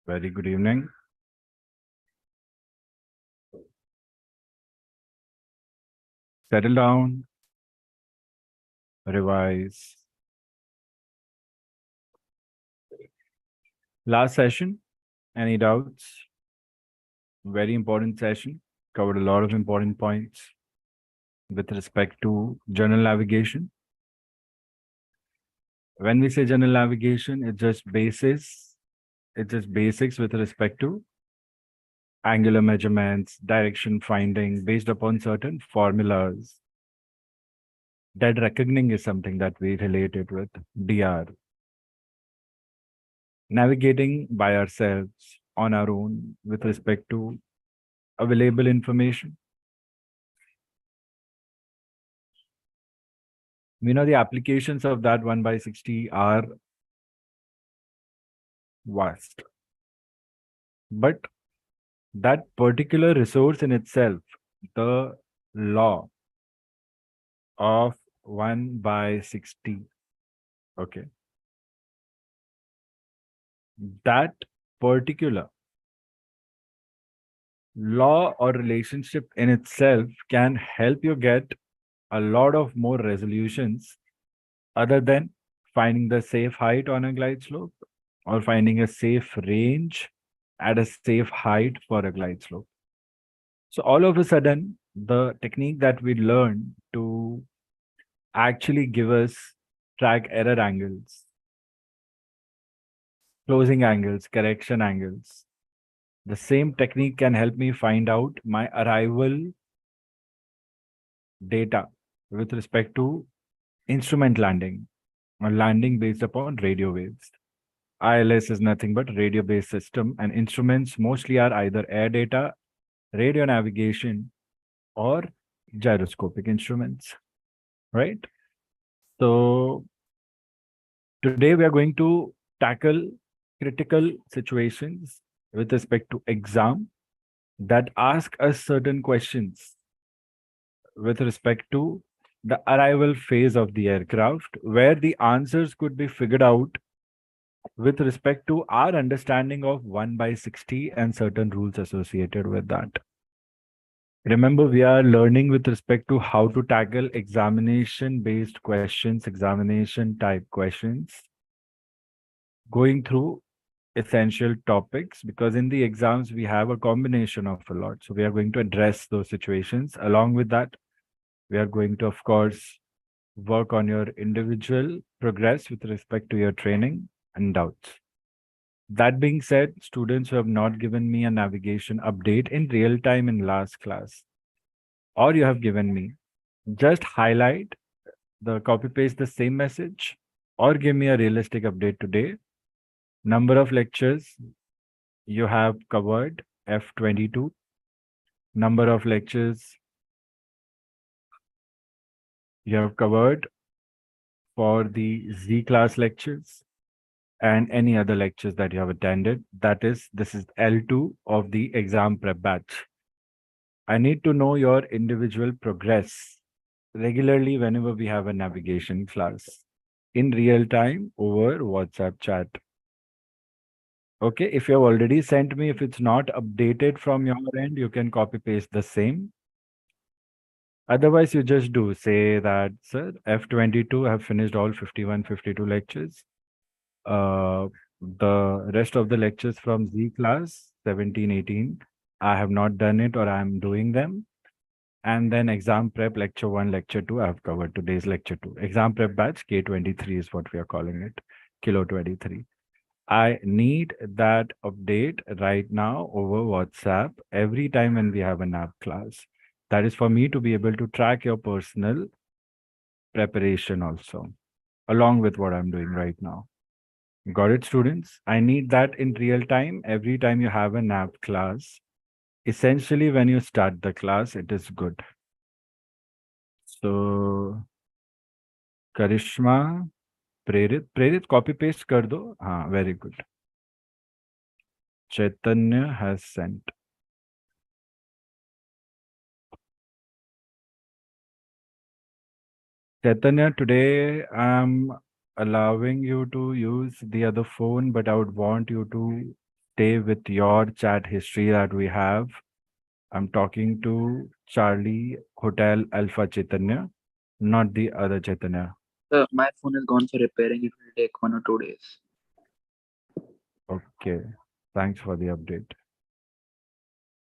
Very good evening. Settle down, revise. Last session, any doubts? Very important session. Covered a lot of important points with respect to general navigation. When we say general navigation, it's just basis. It's just basics with respect to angular measurements, direction finding based upon certain formulas. Dead reckoning is something that we relate it with DR. Navigating by ourselves on our own with respect to available information. We know the applications of that 1 by 60 are vast. But that particular resource in itself, the law of 1 by 60, okay, that particular law or relationship in itself can help you get a lot of more resolutions other than finding the safe height on a glide slope or finding a safe range at a safe height for a glide slope. So all of a sudden, the technique that we learned to actually give us track error angles, closing angles, correction angles. The same technique can help me find out my arrival data with respect to instrument landing or landing based upon radio waves. ILS is nothing but radio-based system, and instruments mostly are either air data, radio navigation, or gyroscopic instruments, right? So today we are going to tackle critical situations with respect to exam that ask us certain questions with respect to the arrival phase of the aircraft, where the answers could be figured out with respect to our understanding of 1 by 60 and certain rules associated with that. Remember, we are learning with respect to how to tackle examination based questions, examination type questions, going through essential topics, because in the exams we have a combination of a lot. So we are going to address those situations. Along with that, we are going to, of course, work on your individual progress with respect to your training and doubts. That being said, students who have not given me a navigation update in real time in last class, or you have given me, just highlight the copy paste the same message or give me a realistic update today. Number of lectures you have covered F22. Number of lectures you have covered for the Z class lectures and any other lectures that you have attended. That is, this is L2 of the exam prep batch. I need to know your individual progress regularly whenever we have a navigation class in real time over WhatsApp chat. Okay, if you have already sent me, if it's not updated from your end, you can copy paste the same. Otherwise, you just do say that, sir, F22 have finished all 51, 52 lectures. The rest of the lectures from Z class 17, 18, I have not done it or I'm doing them. And then exam prep lecture 1, lecture 2, I have covered today's lecture 2. Exam prep batch K23 is what we are calling it, Kilo 23. I need that update right now over WhatsApp every time when we have a NAP class. That is for me to be able to track your personal preparation also, along with what I'm doing right now. Got it, students? I need that in real time every time you have a NAP class. Essentially, when you start the class, it is good. So, Karishma, Prerit, copy paste कर दो. हाँ, very good. Chaitanya has sent. Chaitanya, today I'm allowing you to use the other phone, but I would want you to stay with your chat history that we have. I'm talking to Charlie Hotel Alpha Chaitanya, not the other Chaitanya. My phone is gone for repairing. It will take 1 or 2 days. Okay. Thanks for the update.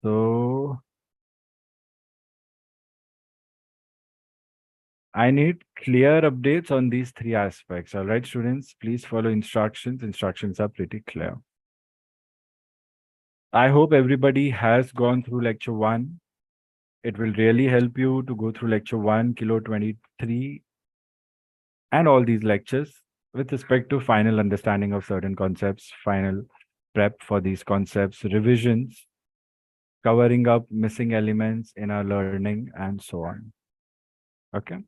So I need clear updates on these three aspects. All right, students, please follow instructions. Instructions are pretty clear. I hope everybody has gone through lecture one. It will really help you to go through lecture one, kilo 23, and all these lectures with respect to final understanding of certain concepts, final prep for these concepts, revisions, covering up missing elements in our learning, and so on. Okay.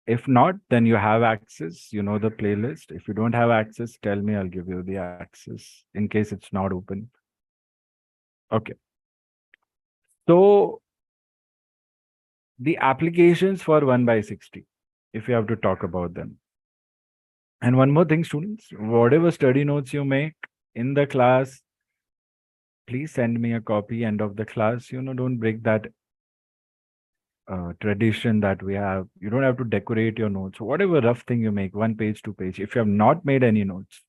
If not, then you have access. You know the playlist. If you don't have access, tell me. I'll give you the access in case it's not open. Okay. So the applications for 1 by 60, if you have to talk about them. And one more thing, students, whatever study notes you make in the class, please send me a copy end of the class. Don't break that tradition that we have. You don't have to decorate your notes. Whatever rough thing you make, 1 page, 2 page. If you have not made any notes,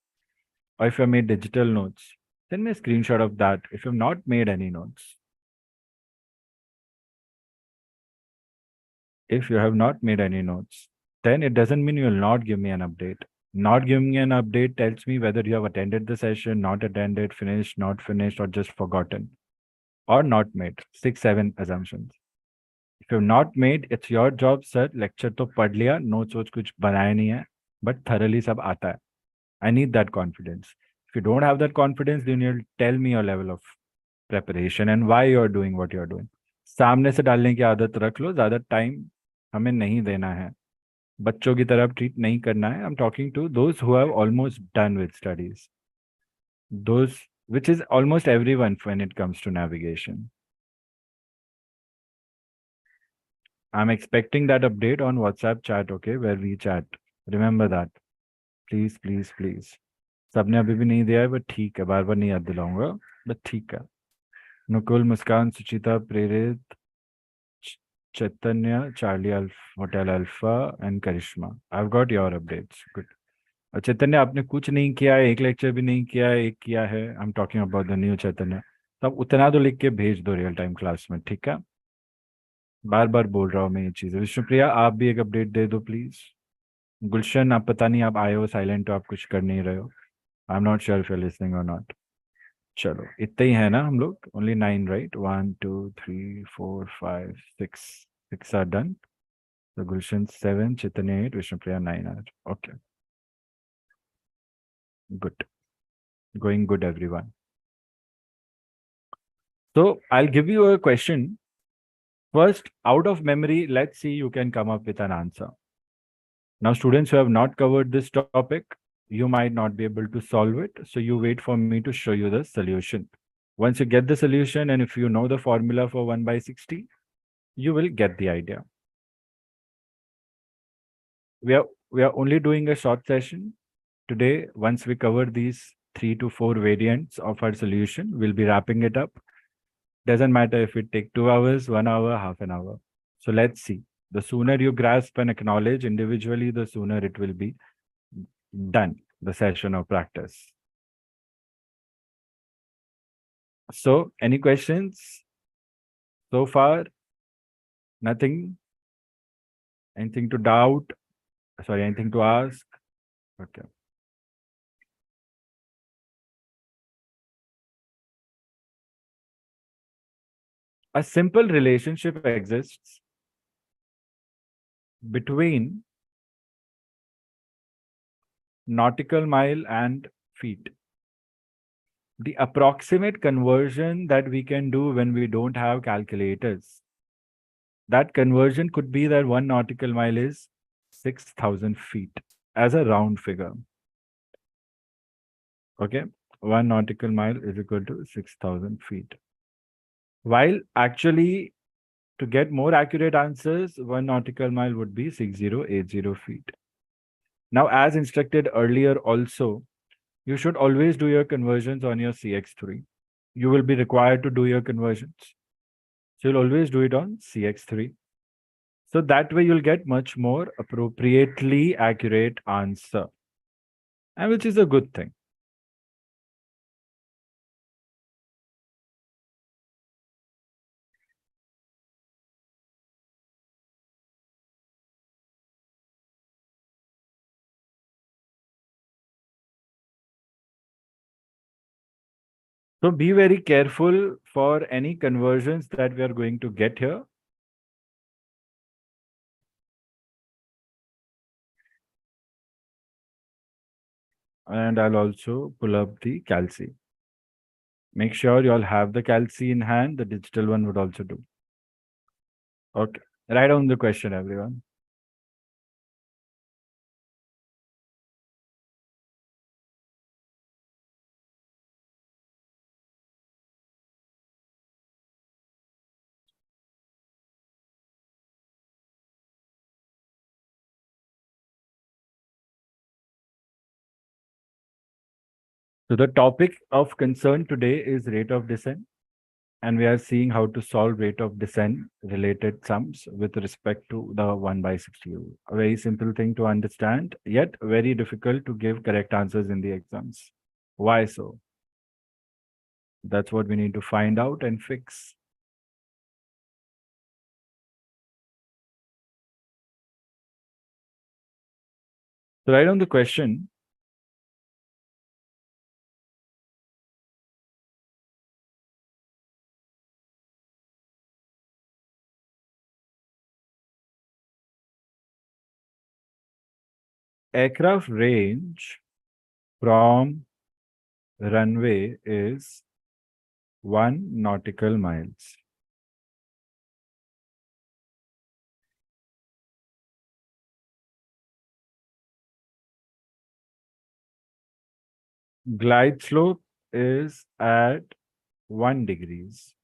or if you have made digital notes, send me a screenshot of that. If you have not made any notes, if you have not made any notes, then it doesn't mean you will not give me an update. Not giving me an update tells me whether you have attended the session, not attended, finished, not finished, or just forgotten, or not made. 6, 7 assumptions. If you have not made, it's your job, sir. Lecture तो पढ़ लिया, notes votes कुछ बनाया नहीं है, but thoroughly सब आता है. I need that confidence. If you don't have that confidence, then you'll tell me your level of preparation and why you're doing what you're doing. सामने से डालने की आदत रख लो, ज्यादा टाइम हमें नहीं देना है. बच्चों की तरफ ट्रीट नहीं करना है. I'm talking to those who have almost done with studies. Those, which is almost everyone when it comes to navigation. I'm expecting that update on WhatsApp chat, okay, where we chat. Remember that. Please, please, please. सबने अभी भी नहीं दिया है, but ठीक है, बार बार नहीं याद दिलाऊंगा, बट ठीक है. नुकुल, मुस्कान, सुचिता, प्रेरित, Chaitanya, Charlie Alpha, Hotel Alpha, and Karishma. I've got your updates. Good. और चैतन्य आपने कुछ नहीं किया है, एक लेक्चर भी नहीं किया है, एक किया है. I am talking about the new Chaitanya. तो आप उतना तो लिख के भेज दो रियल टाइम क्लास में, ठीक है? बार बार बोल रहा हूँ मैं ये चीज़. विष्णुप्रिया, आप भी एक अपडेट दे दो प्लीज. गुलशन, आप पता नहीं आप आए हो साइलेंट हो, आप कुछ कर नहीं रहे हो. I am not sure if you are listening और नॉट. चलो, इतना ही है ना हम लोग. Only 9, right? 1, 2, 3, 4, 5, 6. 6 are done. So Gulshan 7, Chaitanya 8, Vishnupriya 9 are. Okay. Good. Going good, everyone. So I'll give you a question. First, out of memory, let's see you can come up with an answer. Now, students who have not covered this topic, you might not be able to solve it. So you wait for me to show you the solution. Once you get the solution, and if you know the formula for 1 by 60, you will get the idea. We are only doing a short session today. Once we cover these 3 to 4 variants of our solution, we'll be wrapping it up. Doesn't matter if it take 2 hours, 1 hour, half an hour. So let's see. The sooner you grasp and acknowledge individually, the sooner it will be done, the session of practice. So any questions so far? Nothing? Anything to doubt? Sorry, anything to ask? Okay. A simple relationship exists between nautical mile and feet. The approximate conversion that we can do when we don't have calculators, that conversion could be that 1 nautical mile is 6,000 feet as a round figure. Okay, 1 nautical mile is equal to 6,000 feet. While actually, to get more accurate answers, 1 nautical mile would be 6080 feet. Now, as instructed earlier also, You should always do your conversions on your CX3. You will be required to do your conversions. So you'll always do it on CX3. So that way you'll get much more appropriately accurate answer, and which is a good thing. So be very careful for any conversions that we are going to get here. And I'll also pull up the calci. Make sure you all have the calci in hand. The digital one would also do. Okay. Write down the question, everyone. So the topic of concern today is rate of descent, and we are seeing how to solve rate of descent related sums with respect to the 1 by 60 rule. A very simple thing to understand, yet very difficult to give correct answers in the exams. Why so? That's what we need to find out and fix. So write down the question. Aircraft range from runway is 1 nautical miles. Glide slope is at 1 degrees.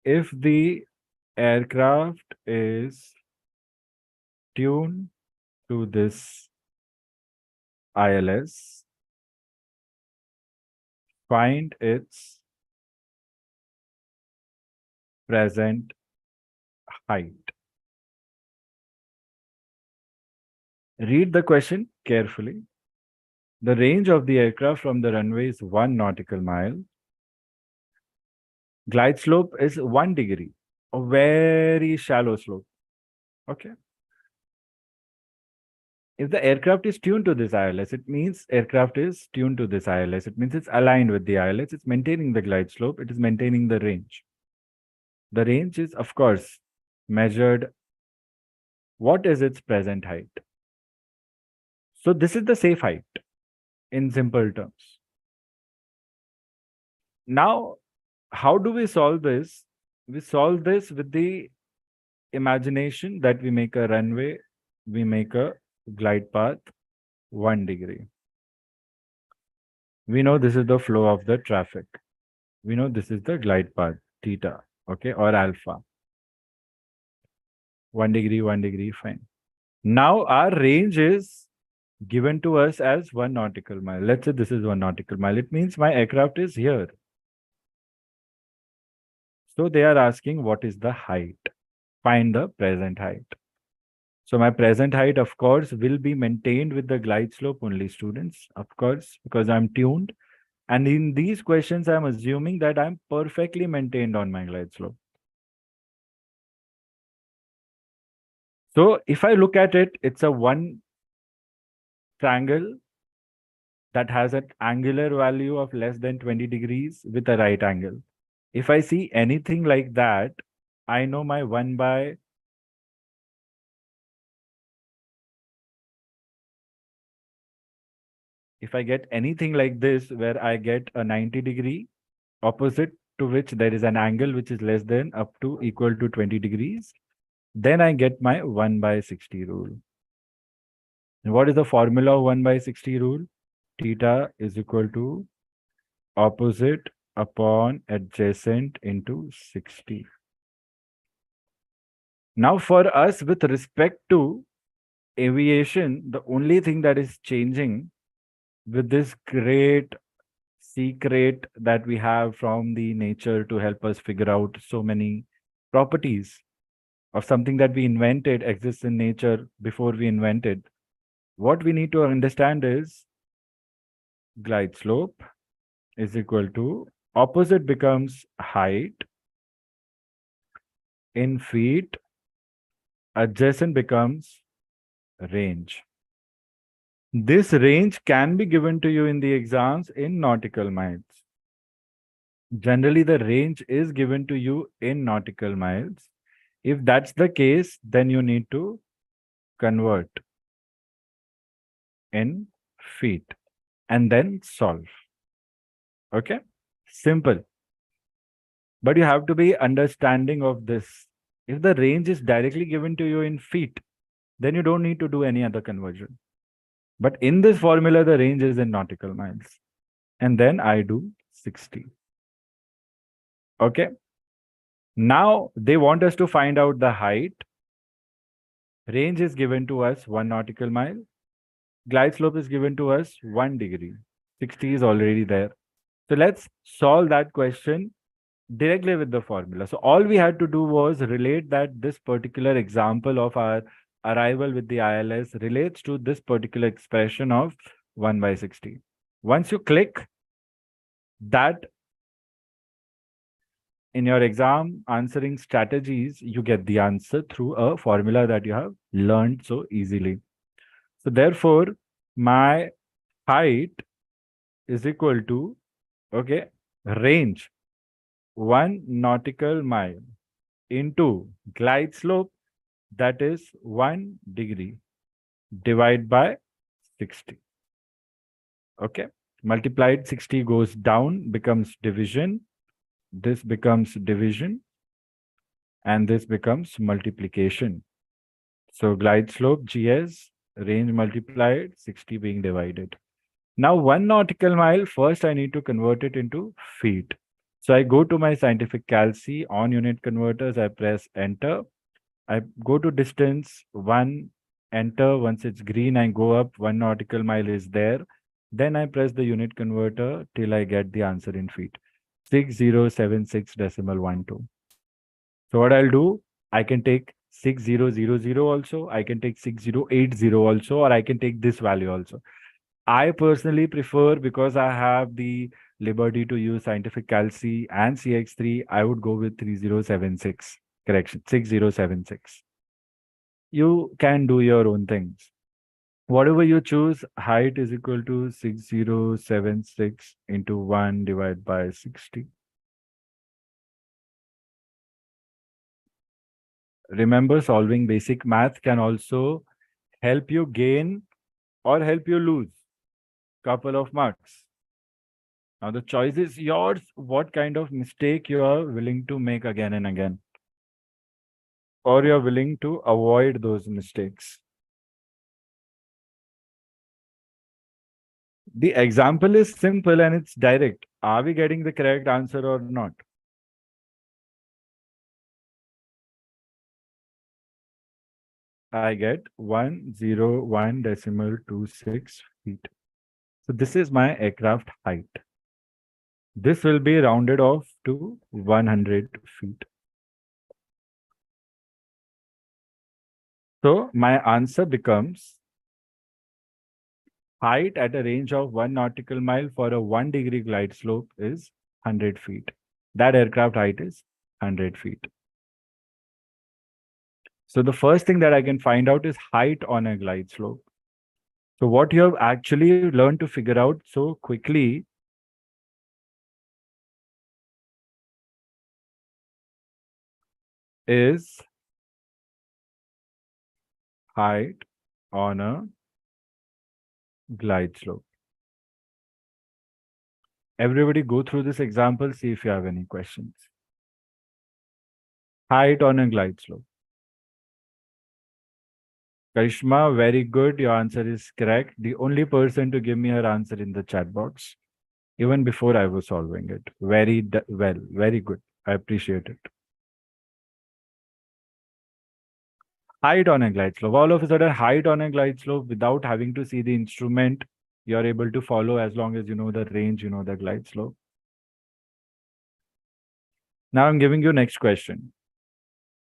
If the aircraft is tuned to this ILS, find its present height. Read the question carefully. The range of the aircraft from the runway is 1 nautical mile. Glide slope is 1 degree, a very shallow slope. Okay. If the aircraft is tuned to this ILS, it means aircraft is tuned to this ILS. It means it's aligned with the ILS. It's maintaining the glide slope. It is maintaining the range. The range is, of course, measured. What is its present height? So this is the safe height in simple terms. Now, how do we solve this? We solve this with the imagination that we make a runway, we make a glide path 1 degree. We know this is the flow of the traffic. We know this is the glide path, theta, okay, or alpha. 1 degree, fine. Now our range is given to us as 1 nautical mile. Let's say this is 1 nautical mile. It means my aircraft is here. So they are asking what is the height? Find the present height. So my present height, of course, will be maintained with the glide slope only, students, of course, because I'm tuned. And in these questions, I'm assuming that I'm perfectly maintained on my glide slope. So if I look at it, it's a one triangle that has an angular value of less than 20 degrees with a right angle. If I see anything like that, I know my 1 by if I get anything like this where I get a 90 degree opposite to which there is an angle which is less than up to equal to 20 degrees, then I get my 1 by 60 rule. And what is the formula of 1 by 60 rule? Theta is equal to opposite upon adjacent into 60. Now for us with respect to aviation, the only thing that is changing with this great secret that we have from the nature to help us figure out so many properties of something that we invented exists in nature before we invented. What we need to understand is glide slope is equal to opposite becomes height in feet, adjacent becomes range. This range can be given to you in the exams in nautical miles. Generally, the range is given to you in nautical miles. If that's the case, then you need to convert in feet and then solve. Okay? Simple. But you have to be understanding of this. If the range is directly given to you in feet, then you don't need to do any other conversion. But in this formula, the range is in nautical miles. And then I do 60. Okay. Now they want us to find out the height. Range is given to us 1 nautical mile. Glide slope is given to us 1 degree. 60 is already there. So let's solve that question directly with the formula. So all we had to do was relate that this particular example of our arrival with the ILS relates to this particular expression of 1 by 60. Once you click that in your exam answering strategies, you get the answer through a formula that you have learned so easily. So therefore, my height is equal to, okay, range 1 nautical mile into glide slope, that is 1 degree, divide by 60. Okay. Multiplied 60 goes down, becomes division. This becomes division. And this becomes multiplication. So glide slope GS, range multiplied, 60 being divided. Now 1 nautical mile, first I need to convert it into feet. So I go to my scientific calci on unit converters, I press enter. I go to distance 1, enter. Once it's green, I go up, 1 nautical mile is there. Then I press the unit converter till I get the answer in feet. 6076.12. So what I'll do, I can take 6000 also, I can take 6080 also, or I can take this value also. I personally prefer, because I have the liberty to use scientific calci and CX3, I would go with 3076. Correction, 6076. You can do your own things. Whatever you choose, height is equal to 6076 into 1 divided by 60. Remember, solving basic math can also help you gain or help you lose couple of marks. Now the choice is yours, what kind of mistake you are willing to make again and again, or you're willing to avoid those mistakes. The example is simple and it's direct. Are we getting the correct answer or not? I get 101.26 feet. So this is my aircraft height. This will be rounded off to 100 feet. So my answer becomes height at a range of 1 nautical mile for a 1 degree glide slope is 100 feet. That aircraft height is 100 feet. So the first thing that I can find out is height on a glide slope. So what you have actually learned to figure out so quickly is height on a glide slope. Everybody go through this example, see if you have any questions. Height on a glide slope. Karishma, very good. Your answer is correct. The only person to give me her answer in the chat box, even before I was solving it. Very well, very good. I appreciate it. Height on a glide slope. All of a sudden, height on a glide slope without having to see the instrument, you're able to follow as long as you know the range, you know the glide slope. Now I'm giving you next question.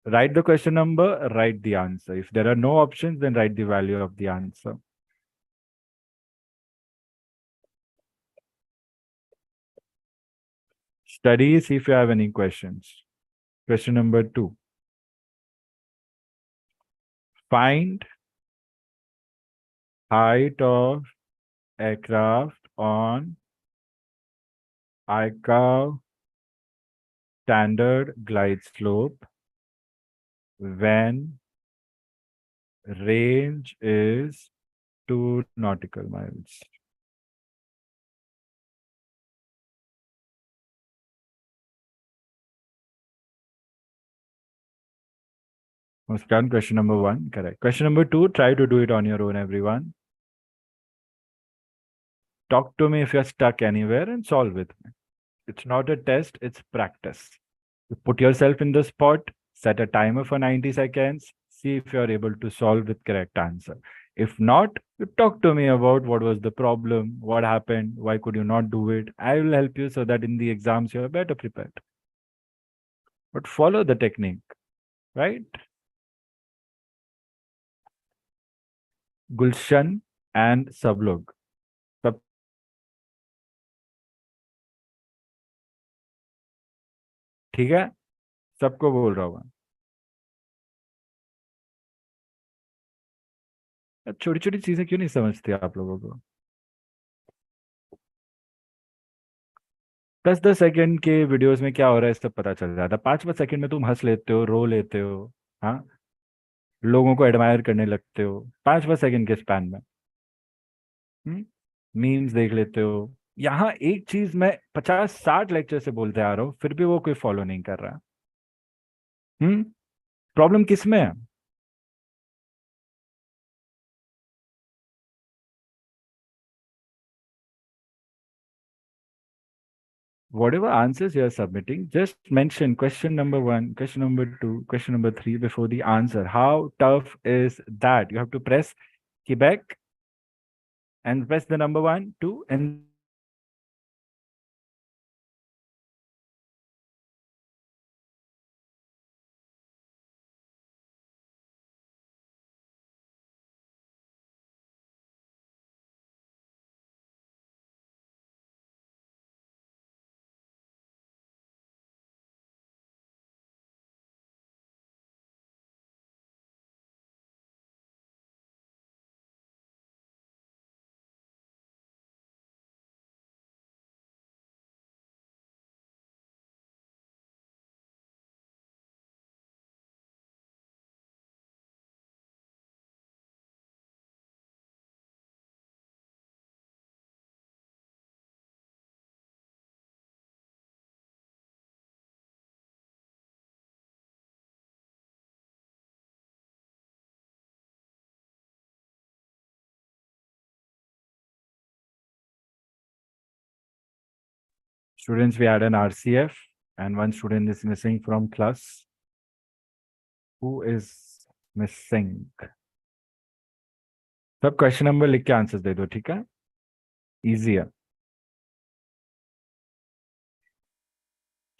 Write the question number, write the answer. If there are no options, then write the value of the answer. Study, see if you have any questions. Question number 2. Find height of aircraft on iCATS standard glide slope when range is 2 nautical miles. Muskan, question number 1, correct. Question number 2, try to do it on your own, everyone. Talk to me if you're stuck anywhere and solve with me. It's not a test, it's practice. You put yourself in the spot, set a timer for 90 seconds, see if you're able to solve with correct answer. If not, you talk to me about what was the problem, what happened, why could you not do it. I will help you so that in the exams you're better prepared. But follow the technique, right? Gulshan and सब लोग सब ठीक है सबको बोल रहा हूँ छोटी छोटी चीजें क्यों नहीं समझते आप लोगों को 10-10 सेकंड के वीडियोस में क्या हो रहा है सब पता चल जाता है 5-5 सेकंड में तुम हंस लेते हो रो लेते हो हाँ लोगों को एडमायर करने लगते हो 5-5 सेकंड के स्पैन में मीम्स देख लेते हो यहाँ एक चीज मैं 50-60 लेक्चर से बोलते आ रहा हूँ फिर भी वो कोई फॉलो नहीं कर रहा प्रॉब्लम किस में है whatever answers you are submitting, just mention question number 1, question number 2, question number 3 before the answer. How tough is that? You have to press Quebec and press the number 1, 2, and students, we had an RCF and one student is missing from class. Who is missing? सब question number लिख के answers दे दो ठीक है easy है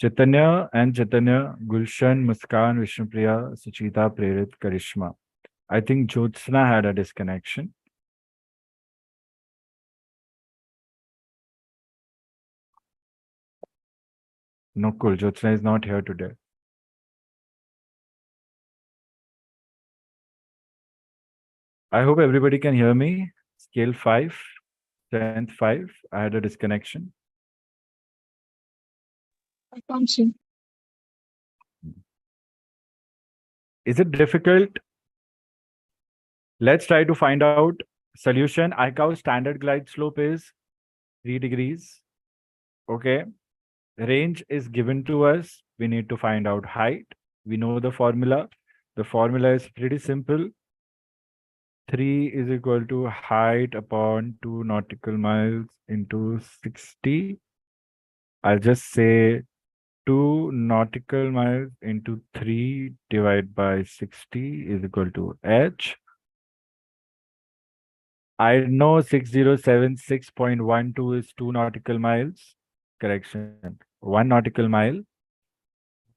चैतन्य and चैतन्य गुलशन मुस्कान विष्णुप्रिया सुचिता प्रेरित करिश्मा I think Jyotsna had a disconnection. No, cool. Jyotsna is not here today. I hope everybody can hear me. Scale 5, strength 5. I had a disconnection. I can't see. Is it difficult? Let's try to find out solution. iCATS standard glide slope is 3 degrees. Okay. Range is given to us. We need to find out height. We know the formula. The formula is pretty simple. 3 is equal to height upon 2 nautical miles into 60. I'll just say 2 nautical miles into 3 divided by 60 is equal to h. I know 6076.12 is 2 nautical miles. Correction. 1 nautical mile.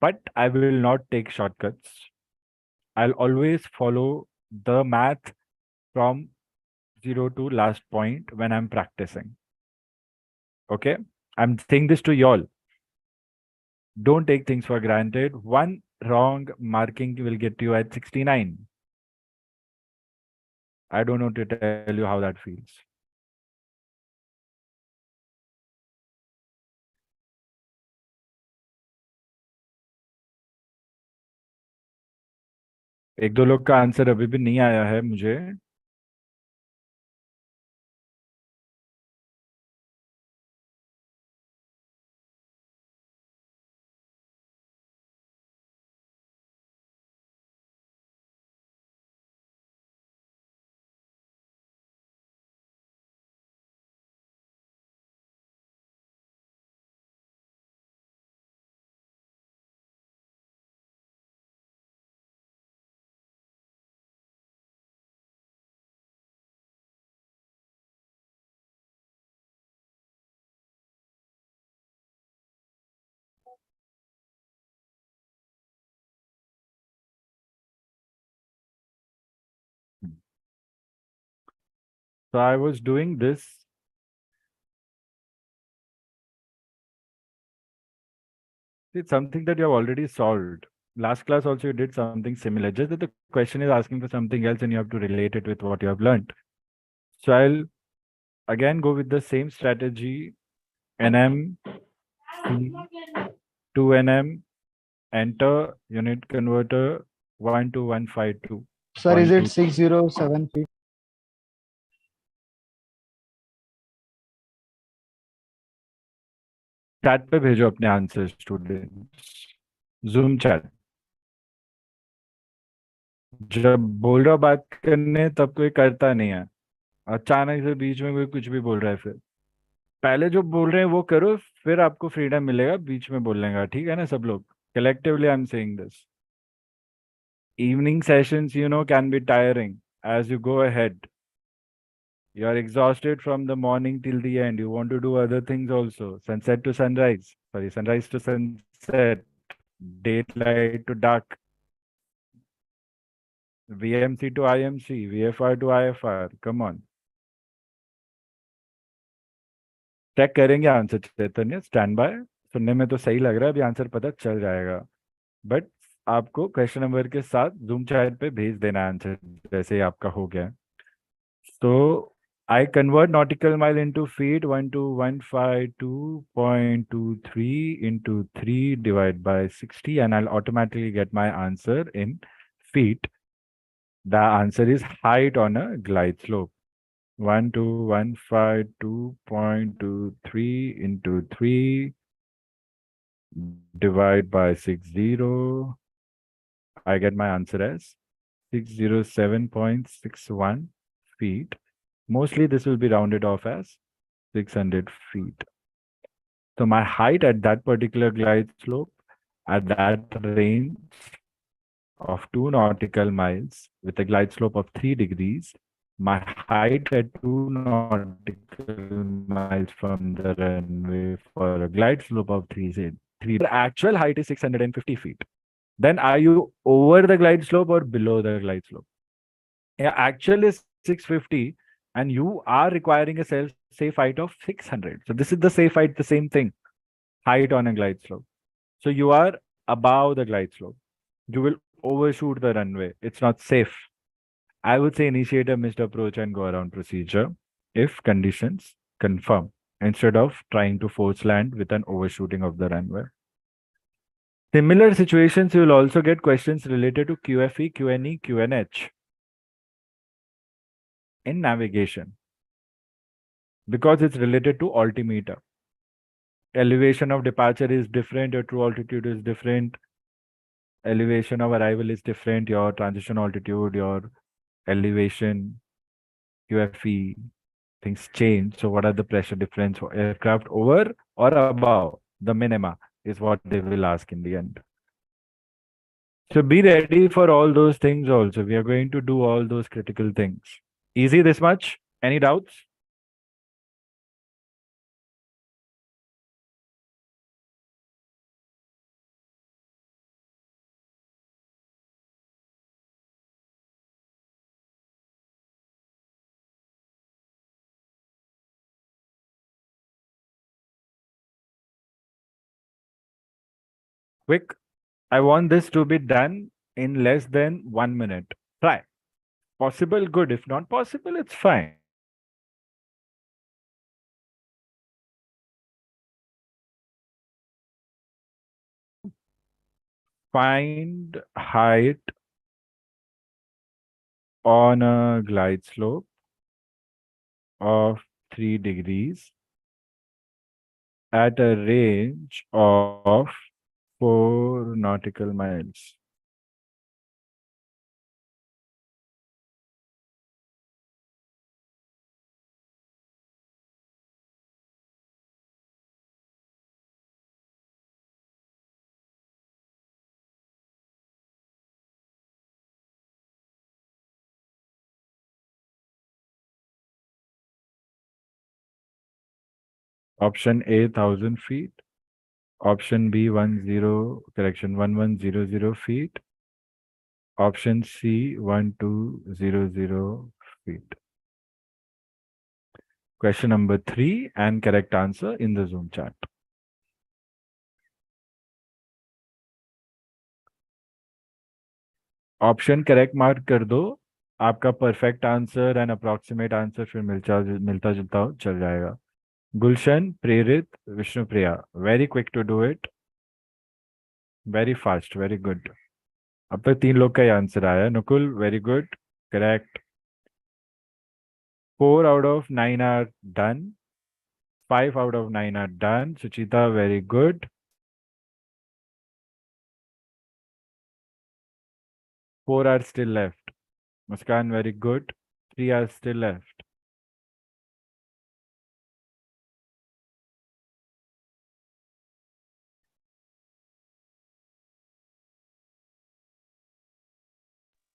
But I will not take shortcuts. I'll always follow the math from 0 to last point when I'm practicing. Okay? I'm saying this to y'all. Don't take things for granted. One wrong marking will get you at 69. I don't know to tell you how that feels. एक दो लोग का answer अभी भी नहीं आया है मुझे. So I was doing this. It's something that you have already solved. Last class also you did something similar. Just that the question is asking for something else and you have to relate it with what you have learned. So I'll again go with the same strategy. NM, 2 NM, enter unit converter 12152. Sir, is it 607 feet? Chat पे भेजो अपने answer students. Zoom chat. जब बोल रहा बात करने तब कोई करता नहीं है. अचानक से बीच में कोई कुछ भी बोल रहा है. फिर पहले जो बोल रहे हैं वो करो, फिर आपको फ्रीडम मिलेगा बीच में बोलने का. ठीक है ना सब लोग? Collectively I am saying this. Evening sessions, can be tiring as you go ahead. You are exhausted from the morning till the end. You want to do other things also. Sunset to sunrise. Sorry, sunrise to sunset. Daylight to dark. VMC to IMC. VFR to IFR. Come on. Check करेंगे answer Chaitanya. Stand by. सुनने में तो सही लग रहा है, अभी answer पता चल जाएगा. बट आपको क्वेश्चन नंबर के साथ जूम चैट पे भेज देना आंसर जैसे ही आपका हो गया. So I convert nautical mile into feet 12152.23 into 3 divided by 60 and I'll automatically get my answer in feet. The answer is height on a glide slope. 12152.23 into 3 divide by 60. I get my answer as 607.61 feet. Mostly this will be rounded off as 600 feet. So my height at that particular glide slope, at that range of 2 nautical miles with a glide slope of 3 degrees, my height at 2 nautical miles from the runway for a glide slope of 3, the actual height is 650 feet. Then are you over the glide slope or below the glide slope? Yeah, actual is 650 and you are requiring a safe height of 600. So this is the safe height, the same thing, height on a glide slope. So you are above the glide slope. You will overshoot the runway. It's not safe. I would say initiate a missed approach and go around procedure if conditions confirm instead of trying to force land with an overshooting of the runway. Similar situations, you will also get questions related to QFE, QNE, QNH in navigation because it's related to altimeter. Elevation of departure is different, your true altitude is different, elevation of arrival is different, your transition altitude, your elevation, QFE, things change. So what are the pressure difference for aircraft over or above the minima? is what they will ask in the end. So be ready for all those things also. We are going to do all those critical things. Easy this much? Any doubts? Quick. I want this to be done in less than 1 minute. Try. Possible, good. If not possible, it's fine. Find height on a glide slope of 3 degrees at a range of 4 nautical miles. Option A, 1,000 feet. Option B, 1100 feet. Option C, 1200 feet. Question number 3 and correct answer in the Zoom chat. Option correct mark कर दो. आपका perfect answer and approximate answer फिर मिलता जुलता हो चल जाएगा. Gulshan, Prerit, Vishnupriya, very quick to do it. Very fast, very good. अब तक 3 लोग का ही आंसर आया. Nukul, very good, correct. 4 out of 9 are done. 5 out of 9 are done. Suchita, very good. 4 are still left. Muskan, very good. 3 are still left.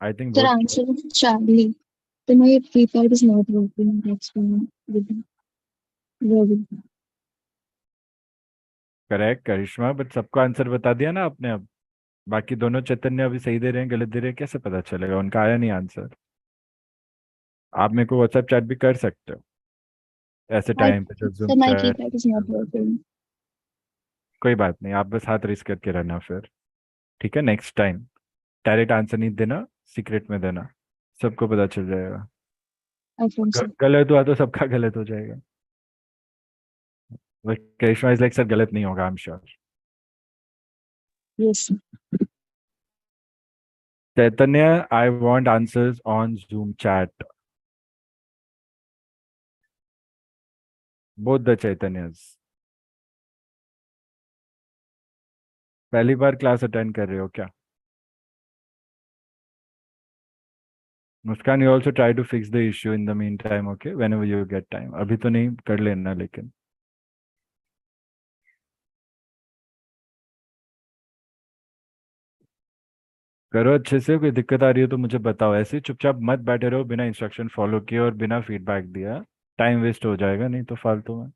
I think Sir, both. answer is Charlie. So my keypad is not working. That's why I didn't. Correct Karishma, but सबको answer बता दिया ना आपने. अब बाकी दोनों चैतन्य अभी सही दे रहे हैं गलत दे रहे हैं, कैसे पता चलेगा? उनका आया नहीं आंसर. आप मेरे को व्हाट्सएप चैट भी कर सकते हो ऐसे My, टाइम पे जब zoom so my chat. keypad is not working. कोई बात नहीं, आप बस हाथ रेस करके रहना फिर. ठीक है, नेक्स्ट टाइम डायरेक्ट आंसर नहीं देना, सीक्रेट में देना. सबको पता चल जाएगा. iPhone, sir. गलत हुआ तो सबका गलत हो जाएगा. करिश्मा इज लाइक सर गलत नहीं होगा, I am sure. Yes, sir. Chaitanya, I want answers on Zoom chat. Both the Chaitanyas. पहली बार क्लास अटेंड कर रहे हो क्या? Muskan, you also try to fix the issue in the meantime. Okay, whenever you get time. अभी तो नहीं, कर लेना लेकिन. करो अच्छे से. कोई दिक्कत आ रही हो तो मुझे बताओ. ऐसे चुपचाप मत बैठे रहो बिना इंस्ट्रक्शन फॉलो किए और बिना फीडबैक दिया. टाइम वेस्ट हो जाएगा नहीं तो फालतू में.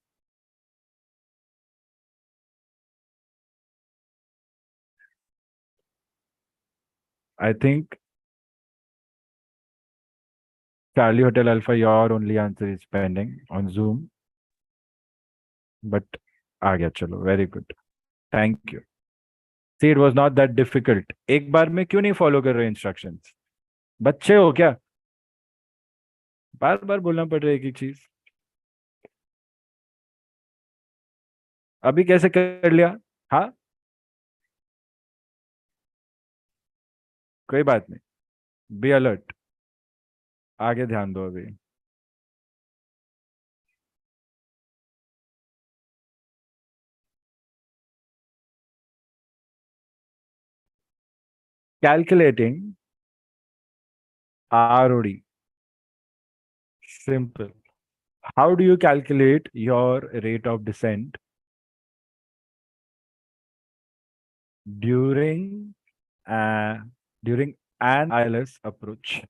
I think Charlie Hotel Alpha, your only answer is pending on Zoom. But आ गया, चलो, very good, thank you. See, it was not that difficult. एक बार में क्यों नहीं फॉलो कर रहे इंस्ट्रक्शंस? बच्चे हो क्या? बार बार बोलना पड़ रहा है एक ही चीज. अभी कैसे कर लिया? हाँ, कोई बात नहीं. Be alert. आगे ध्यान दो अभी. Calculating ROD. Simple. How do you calculate your rate of descent during during an ILS approach.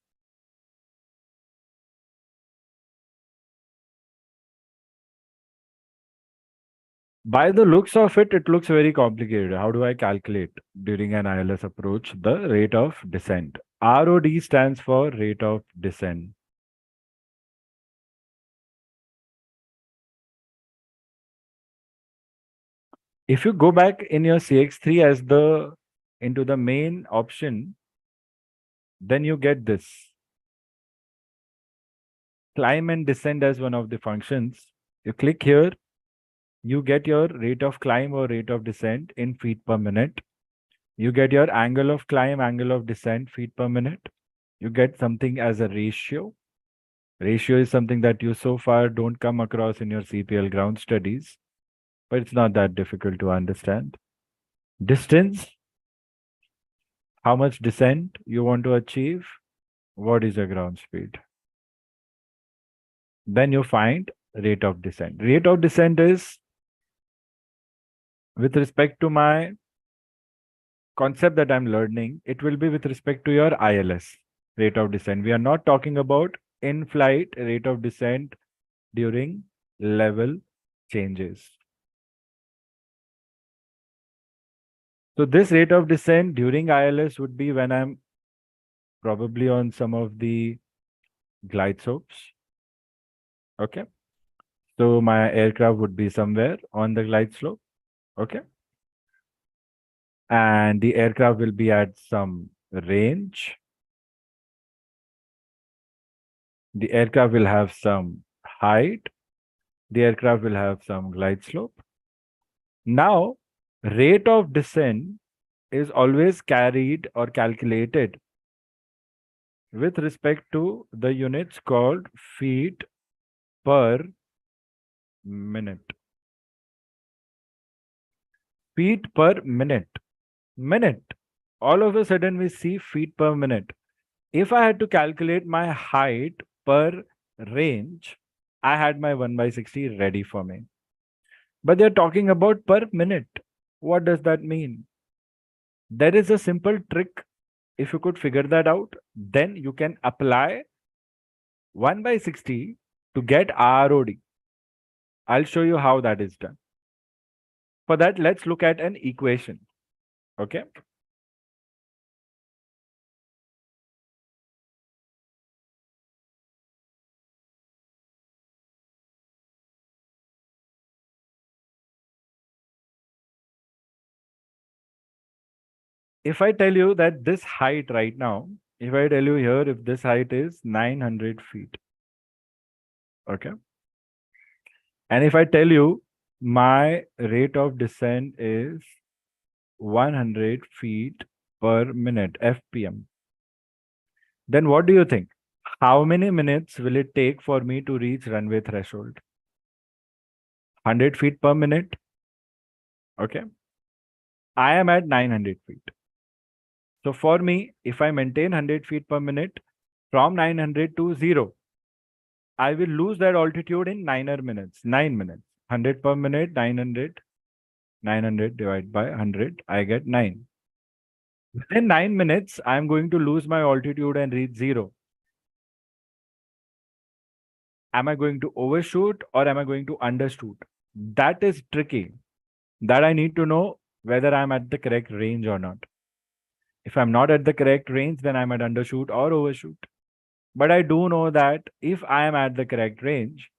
By the looks of it, it looks very complicated. How do I calculate during an ILS approach the rate of descent? ROD stands for rate of descent. If you go back in your CX3 as into the main option, then you get this. Climb and descent as one of the functions. You click here, you get your rate of climb or rate of descent in feet per minute. You get your angle of climb, angle of descent, feet per minute. You get something as a ratio. Ratio is something that you so far don't come across in your CPL ground studies, but it's not that difficult to understand. Distance, how much descent you want to achieve, what is your ground speed. Then you find rate of descent. Rate of descent is with respect to my concept that I'm learning, it will be with respect to your ILS, rate of descent. We are not talking about in-flight rate of descent during level changes. So this rate of descent during ILS would be when I'm probably on some of the glide slopes. Okay. So my aircraft would be somewhere on the glide slope. Okay. And the aircraft will be at some range. The aircraft will have some height. The aircraft will have some glide slope. Now, rate of descent is always carried or calculated with respect to the units called feet per minute. Feet per minute. Minute. All of a sudden we see feet per minute. If I had to calculate my height per range, I had my 1/60 ready for me. But they're talking about per minute. What does that mean? There is a simple trick. If you could figure that out, then you can apply 1/60 to get ROD. I'll show you how that is done. For that, let's look at an equation. Okay. If I tell you that this height right now, if I tell you here, if this height is 900 feet. Okay. And if I tell you my rate of descent is 100 feet per minute, FPM, then what do you think? How many minutes will it take for me to reach runway threshold? 100 feet per minute. Okay. I am at 900 feet. So for me, if I maintain 100 feet per minute from 900 to 0, I will lose that altitude in 9 minutes. 100 per minute, 900. 900 divided by 100, I get 9. Within 9 minutes, I'm going to lose my altitude and reach 0. Am I going to overshoot or am I going to undershoot? That is tricky. That I need to know whether I'm at the correct range or not. If I'm not at the correct range, then I might undershoot or overshoot. But I do know that if I am at the correct range,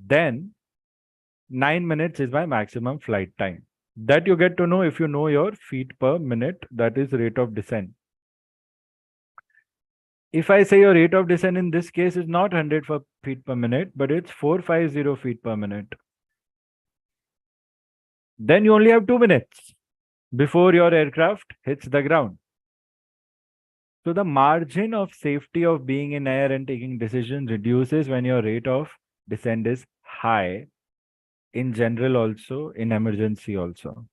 then 9 minutes is my maximum flight time. That you get to know if you know your feet per minute, that is rate of descent. If I say your rate of descent in this case is not 100 feet per minute, but it's 450 feet per minute, then you only have 2 minutes before your aircraft hits the ground. So the margin of safety of being in air and taking decisions reduces when your rate of descent is high, in general also, in emergency also.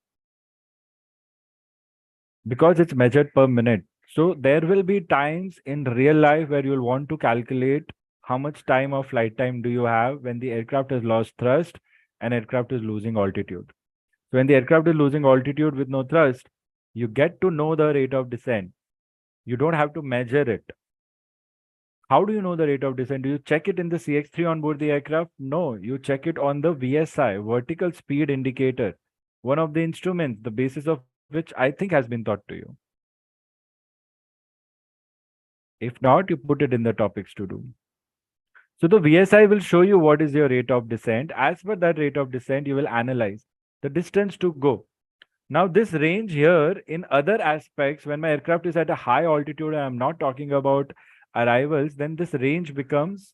Because it's measured per minute. So there will be times in real life where you'll want to calculate how much time of flight time do you have when the aircraft has lost thrust and aircraft is losing altitude. So when the aircraft is losing altitude with no thrust, You get to know the rate of descent. You don't have to measure it. How do you know the rate of descent? Do you check it in the CX3 on board the aircraft? No, you check it on the VSI, vertical speed indicator, one of the instruments, the basis of which I think has been taught to you. If not, you put it in the topics to do. So the VSI will show you what is your rate of descent. As per that rate of descent, you will analyze the distance to go. Now, this range here in other aspects, when my aircraft is at a high altitude, I am not talking about arrivals, then this range becomes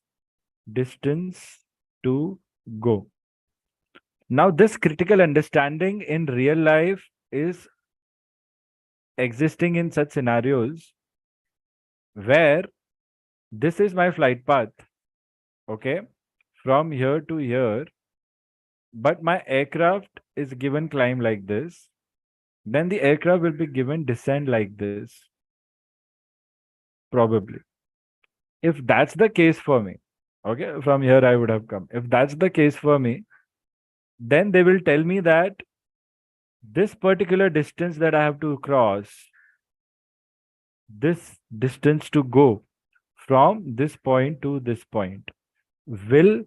distance to go. Now, this critical understanding in real life is existing in such scenarios where this is my flight path, okay, from here to here, but my aircraft is given climb like this, then the aircraft will be given descent like this, probably. If that's the case for me, okay, from here I would have come. If that's the case for me, then they will tell me that this particular distance that I have to cross, this distance to go from this point to this point will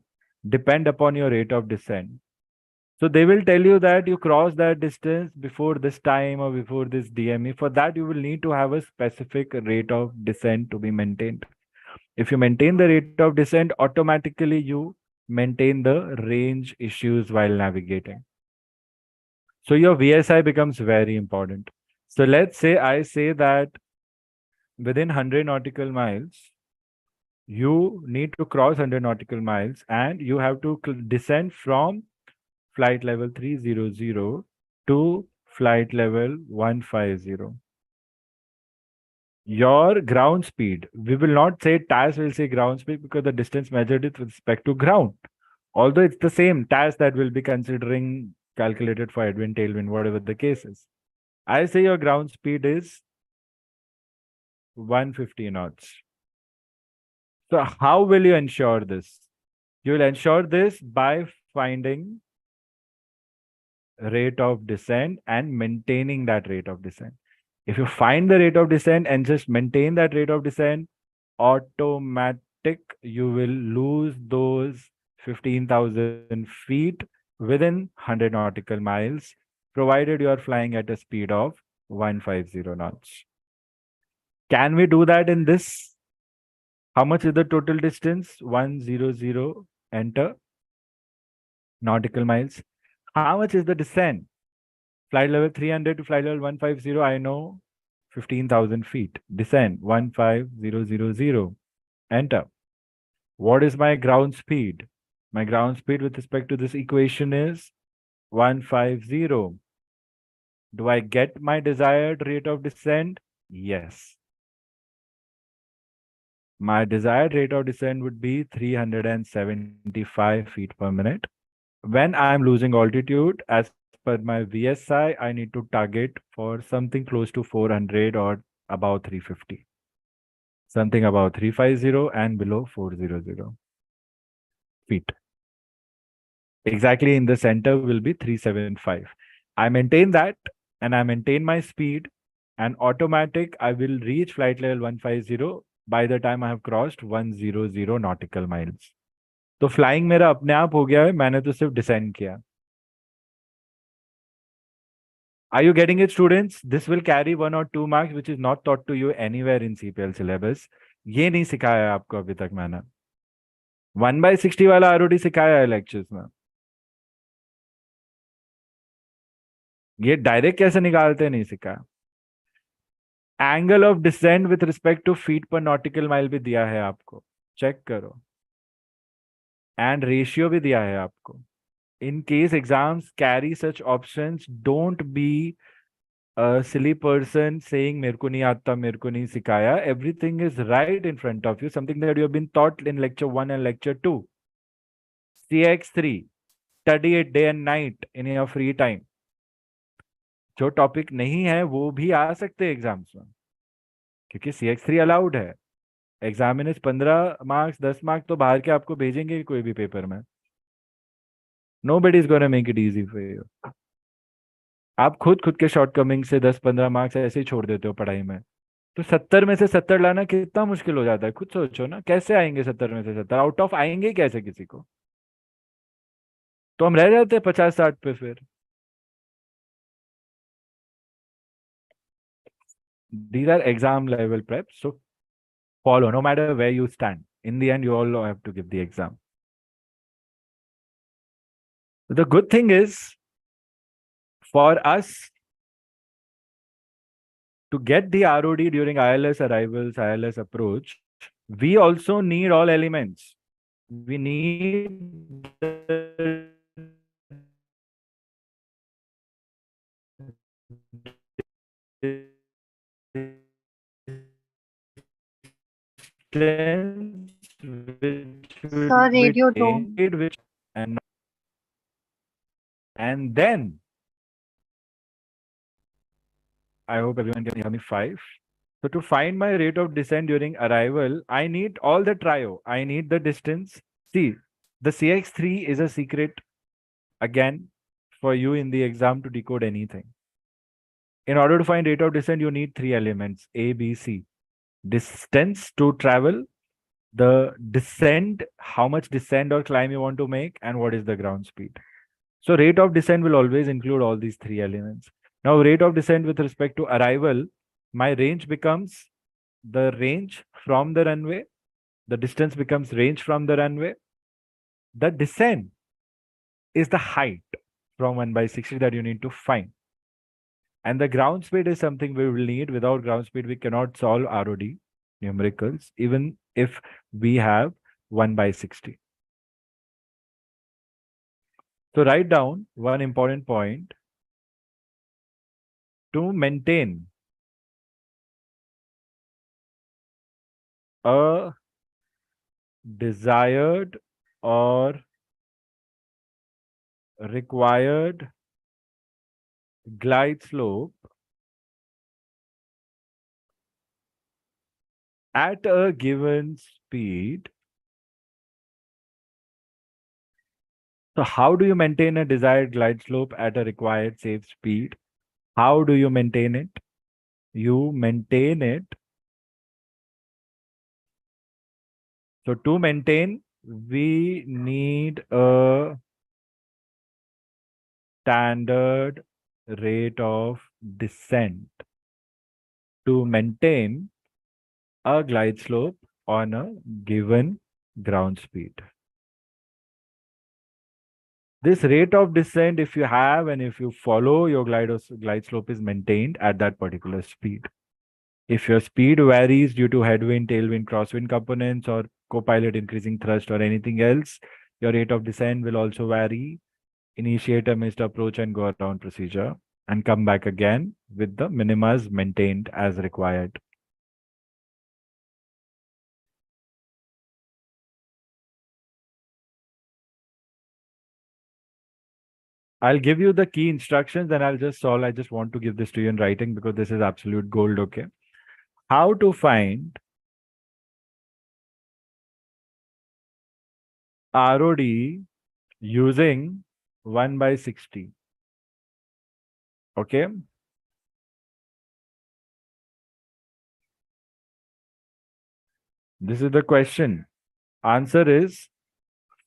depend upon your rate of descent. So they will tell you that you cross that distance before this time or before this DME. For that, you will need to have a specific rate of descent to be maintained. If you maintain the rate of descent, automatically you maintain the range issues while navigating. So your VSI becomes very important. So let's say I say that within 100 nautical miles, you need to cross 100 nautical miles and you have to descend from flight level 300 to flight level 150. Your ground speed, we will not say TAS, will say ground speed because the distance measured is with respect to ground. Although it's the same TAS that will be considering calculated for headwind, tailwind, whatever the case is. I say your ground speed is 150 knots. So how will you ensure this? You will ensure this by finding rate of descent and maintaining that rate of descent. If you find the rate of descent and just maintain that rate of descent, automatic, you will lose those 15,000 feet within 100 nautical miles, provided you are flying at a speed of 150 knots. Can we do that in this? How much is the total distance? 100, enter, nautical miles. How much is the descent? Flight level 300 to flight level 150, I know 15,000 feet. Descend 15000. Enter. What is my ground speed? My ground speed with respect to this equation is 150. Do I get my desired rate of descent? Yes. My desired rate of descent would be 375 feet per minute. When I'm losing altitude, as per my VSI, I need to target for something close to 400 or about 350. Something about 350 and below 400 feet. Exactly in the center will be 375. I maintain that and I maintain my speed and automatic, I will reach flight level 150 by the time I have crossed 100 nautical miles. तो flying मेरा अपने आप हो गया है, मैंने तो सिर्फ डिसेंड किया. Are you getting it, students? This will carry 1 or 2 marks, which is not taught to you anywhere in CPL syllabus. ये नहीं सिखाया आपको अभी तक मैंने. 1/60 वाला ROD सिखाया है लेक्चर्स में. ये डायरेक्ट कैसे निकालते नहीं सिखाया. Angle of descent with respect to feet पर नॉटिकल माइल भी दिया है आपको, चेक करो. एंड रेशियो भी दिया है आपको. In case exams carry such options, don't be a silly person saying मेरे को नहीं आता, मेरे को नहीं सिखाया. Everything is right in front of you, something that you have been taught in lecture 1 and lecture 2. CX3, study it day and night in your free time. जो topic नहीं है वो भी आ सकते हैं एग्जाम्स में, क्योंकि CX3 अलाउड है. एग्जामिनर्स 15 मार्क्स 10 मार्क्स तो बाहर के आपको भेजेंगे कोई भी पेपर में. Nobody is going to make it easy for you. आप खुद के शॉर्टकमिंग से 10-15 मार्क्स ऐसे ही छोड़ देते हो पढ़ाई में। तो 70 में से 70 लाना कितना मुश्किल हो जाता है, खुद सोचो ना, कैसे आएंगे 70 में से 70, आउट ऑफ आएंगे कैसे किसी को? तो हम रह जाते हैं 50-60 पे फिर। These are exam level preps, so follow no matter where you stand. In the end, you all have to give the exam. The good thing is, for us to get the ROD during ILS arrivals, ILS approach, we also need all elements. We need the distance which Sir, will be radio tone. taken, which and then I hope everyone can hear me. 5. So to find my rate of descent during arrival, I need all the trio. I need the distance. See, the CX3 is a secret again for you in the exam to decode anything. In order to find rate of descent, you need 3 elements: A, B, C. Distance to travel, the descent, how much descent or climb you want to make, and what is the ground speed. So rate of descent will always include all these 3 elements. Now, rate of descent with respect to arrival, my range becomes the range from the runway. The distance becomes range from the runway. The descent is the height from 1/60 that you need to find. And the ground speed is something we will need. Without ground speed, we cannot solve ROD numericals, even if we have 1/60. So write down one important point. To maintain a desired or required glide slope at a given speed. So how do you maintain a desired glide slope at a required safe speed? How do you maintain it? You maintain it. So to maintain, we need a standard rate of descent to maintain a glide slope on a given ground speed. This rate of descent, if you have and if you follow, your glide slope is maintained at that particular speed. If your speed varies due to headwind, tailwind, crosswind components, or copilot increasing thrust or anything else, your rate of descent will also vary. Initiate a missed approach and go around procedure and come back again with the minimas maintained as required. I'll give you the key instructions and I'll just solve. I just want to give this to you in writing because this is absolute gold, okay? How to find ROD using 1/60. Okay. This is the question. Answer is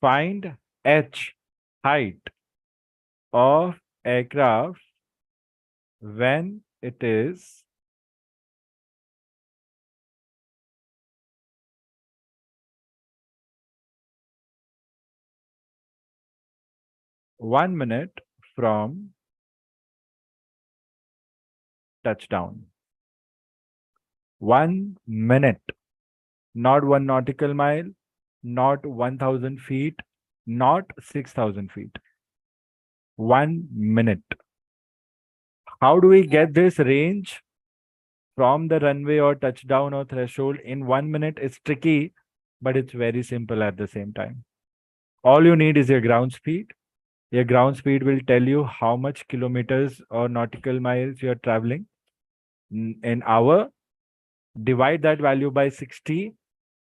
find H, height of aircraft when it is one minute from touchdown. 1 minute, not 1 nautical mile, not 1,000 feet, not 6,000 feet. 1 minute. How do we get this range from the runway or touchdown or threshold in 1 minute? It's tricky, but it's very simple at the same time. All you need is your ground speed. Your ground speed will tell you how much kilometers or nautical miles you are traveling in hour. Divide that value by 60.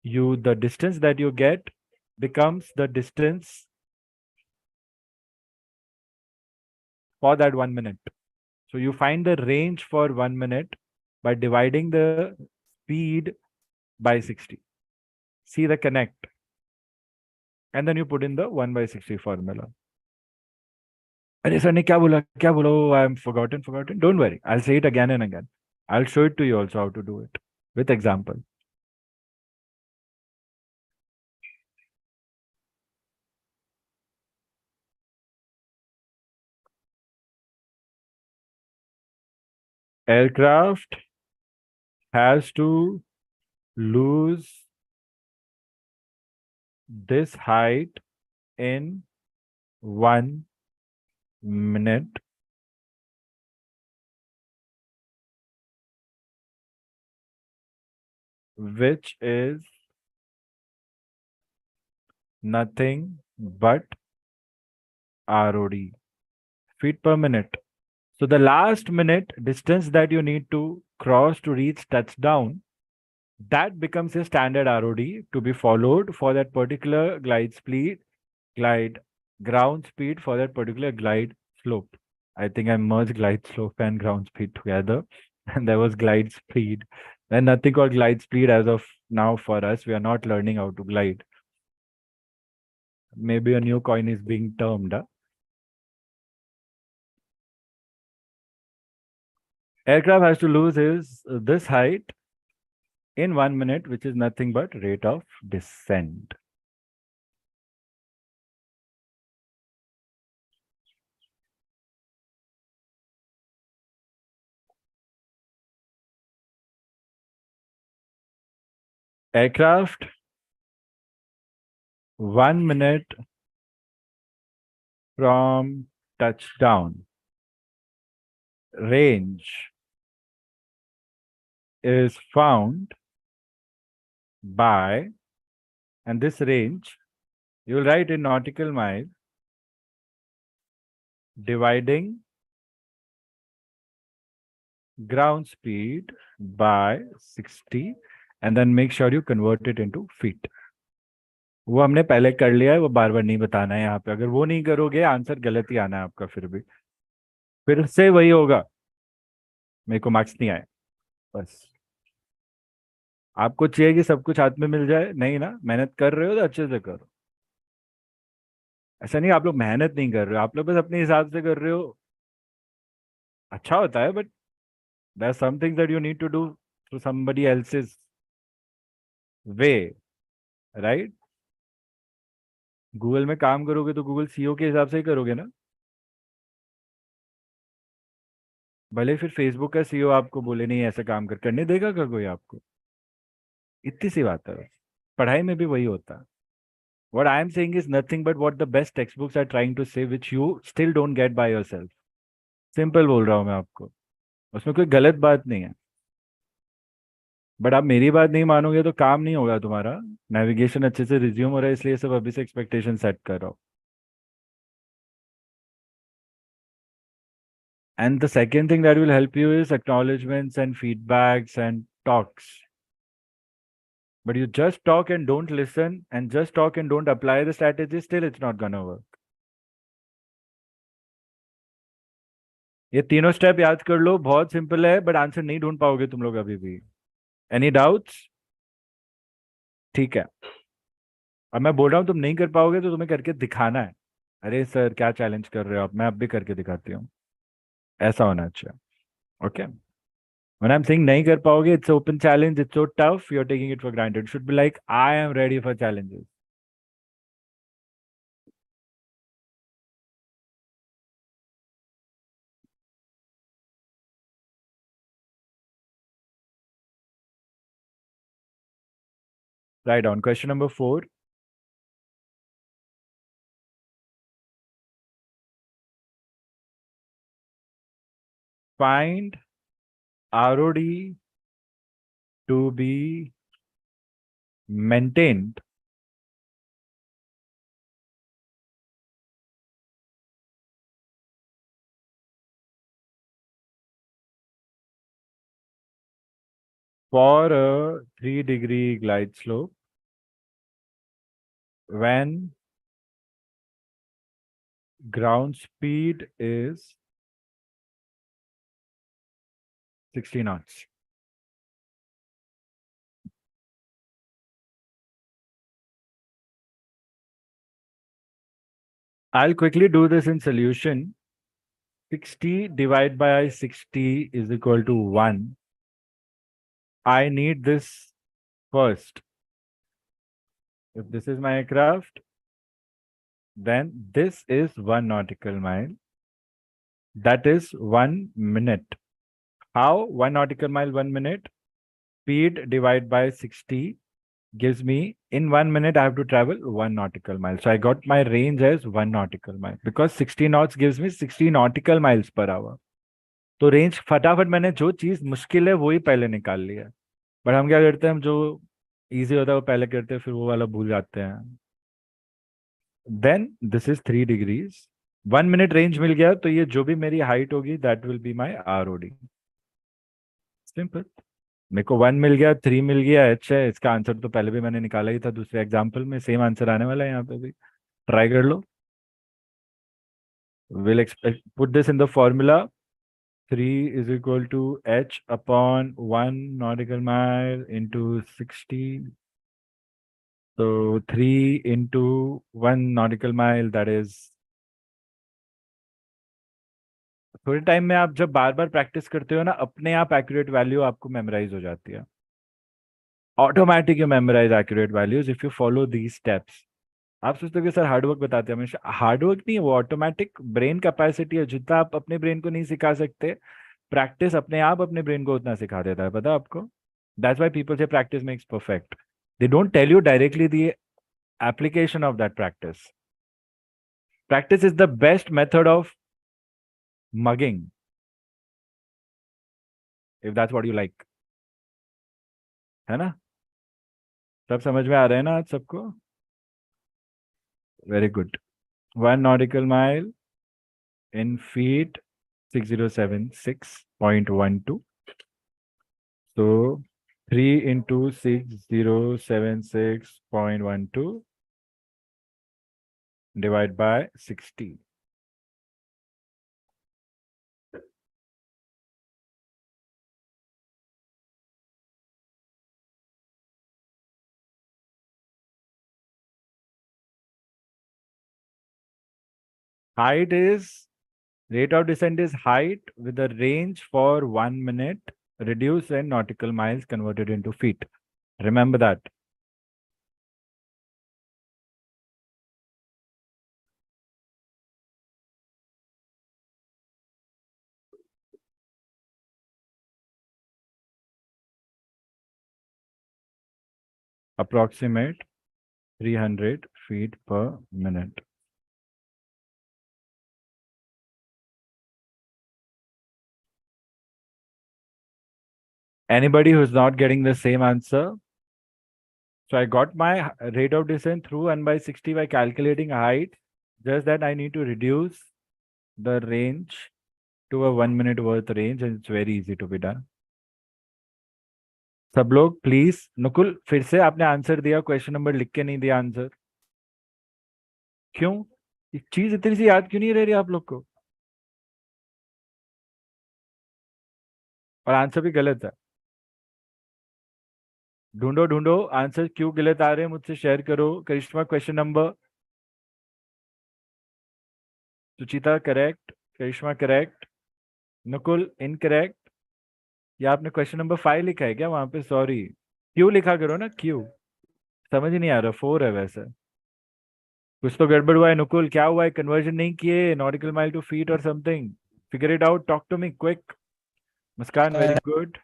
The distance that you get becomes the distance for that 1 minute. So you find the range for 1 minute by dividing the speed by 60. See the connect. And then you put in the 1/60 formula. अरे sir ने क्या बोला I am forgotten. Don't worry. I'll say it again and again. I'll show it to you also how to do it with example. Aircraft has to lose this height in 1 minute which is nothing but ROD, feet per minute. So the last minute distance that you need to cross to reach touchdown, that becomes a standard ROD to be followed for that particular glide ground speed for that particular glide slope. I think I merged glide slope and ground speed together, and there was glide speed. Then nothing called glide speed as of now for us. We are not learning how to glide. Maybe a new coin is being termed. Aircraft has to lose this height in 1 minute, which is nothing but rate of descent. Aircraft 1 minute from touchdown. Range is found by, and this range you will write in nautical mile dividing ground speed by 60 and then make sure you convert it into feet. वो हमने पहले कर लिया है, वो बार बार नहीं बताना है यहाँ पे. अगर वो नहीं करोगे आंसर गलत ही आना है आपका. फिर से वही होगा, मेरे को मार्क्स नहीं आए. बस आपको चाहिए कि सब कुछ हाथ में मिल जाए, नहीं ना. मेहनत कर रहे हो तो अच्छे से करो. ऐसा नहीं आप लोग मेहनत नहीं कर रहे हो, आप लोग बस अपने हिसाब से कर रहे हो. अच्छा होता है, but there are some things that you need to do through somebody else's way, right. Google में काम करोगे तो गूगल सीईओ के हिसाब से ही करोगे ना. भले फिर फेसबुक का सीईओ आपको बोले नहीं ऐसा काम करने देगा क्या कोई आपको. इतनी सी बात है. पढ़ाई में भी वही होता है. What I am saying is nothing but what the best textbooks are trying to say, which you still don't get by yourself. Simple बोल रहा हूँ मैं आपको, उसमें कोई गलत बात नहीं है. बट आप मेरी बात नहीं मानोगे तो काम नहीं होगा तुम्हारा. नेविगेशन अच्छे से रिज्यूम हो रहा है, इसलिए सब अभी से एक्सपेक्टेशन सेट कर रहा हूँ. And the second thing that will help you is acknowledgements and feedbacks and talks. But you just talk and don't listen and just talk and don't apply the strategy, still it's not gonna work. ये तीनों step याद कर लो, बहुत simple है, but answer नहीं ढूंढ पाओगे तुम लोग अभी भी. Any doubts? ठीक है. अब मैं बोल रहा हूँ तुम नहीं कर पाओगे तो तुम्हें करके दिखाना है. अरे सर क्या चैलेंज कर रहे हो आप, मैं अब भी करके दिखाती हूँ. ऐसा होना चाहिए. Okay. When I'm saying nahi kar paoge, it's an open challenge, it's so tough, you're taking it for granted. It should be like, I am ready for challenges. Write down question number 4. Find ROD to be maintained for a 3-degree glide slope when ground speed is 60 knots. I'll quickly do this in solution. 60 divided by 60 is equal to 1. I need this first. If this is my aircraft, then this is 1 nautical mile. That is 1 minute. How? 1 nautical mile, 1 minute. Speed divided by 60 gives me, in 1 minute, I have to travel 1 nautical mile. So I got my range as 1 nautical mile because 60 knots gives me 60 nautical miles per hour. तो range फटाफट मैंने जो चीज मुश्किल है वही पहले निकाल लिया. बट हम क्या करते हैं, हम जो इजी होता है वो पहले करते हैं, फिर वो वाला भूल जाते हैं. Then this is 3 degrees. 1 minute range मिल गया तो ये जो भी मेरी हाइट होगी that will be my ROD. Simple. मेरे को 1 मिल गया, 3 मिल गया, अच्छा है. इसका आंसर तो पहले भी मैंने निकाला ही था दूसरे एग्जाम्पल में. सेम आंसर आने वाला है यहाँ पे भी. ट्राई कर लो. Will expect put this in the formula. 3 is equal to h upon 1 nautical mile into 60. So 3 into 1 nautical mile, that is. थोड़े टाइम में आप जब बार बार प्रैक्टिस करते हो ना, अपने आप एक्यूरेट वैल्यू आपको मेमोराइज हो जाती है. Automatic you memorise accurate values if you follow these steps. आप सोचते हो कि सर हार्डवर्क बताते हैं. हमेशा हार्डवर्क नहीं है, वो ऑटोमेटिक ब्रेन कैपेसिटी है. जितना आप अपने ब्रेन को नहीं सिखा सकते, प्रैक्टिस अपने आप अपने ब्रेन को उतना सिखा देता है. पता है आपको? That's why people say practice makes perfect. They don't tell you directly the application of that practice. Practice is the best method of mugging, if that's what you like. है ना? सब समझ में आ रहे हैं ना आज सबको? Very good. 1 nautical mile in feet 6076.12. So 3 into 6076.12 divided by 60. Height is, rate of descent is height with a range for 1 minute, reduced in nautical miles converted into feet. Remember that. Approximate 300 feet per minute. Anybody who's not getting the same answer? So I got my rate of descent through 1 by 60 by calculating height. Just that I need to reduce the range to a 1 minute worth range, and it's very easy to be done. सब लोग please. Nukul फिर से आपने answer दिया, question number लिख के नहीं दिया आंसर. क्यों? ये चीज इतनी सी याद क्यों नहीं रह रही आप लोग को? और आंसर भी गलत है. ढूंढो ढूंढो आंसर क्यों गलत आ रहे हैं, मुझसे शेयर करो. करिश्मा क्वेश्चन नंबर. सुचिता करेक्ट. करिश्मा करेक्ट. नुकुल इनकरेक्ट. या आपने क्वेश्चन नंबर 5 लिखा है क्या वहां पे? सॉरी, क्यू लिखा करो ना. क्यू समझ ही नहीं आ रहा. 4 है वैसे. कुछ तो गड़बड़ हुआ है. नुकुल क्या हुआ है? कन्वर्जन नहीं किए नॉटिकल माइल टू फीट और something. Figure it out. Talk to me quick. Muskan very good.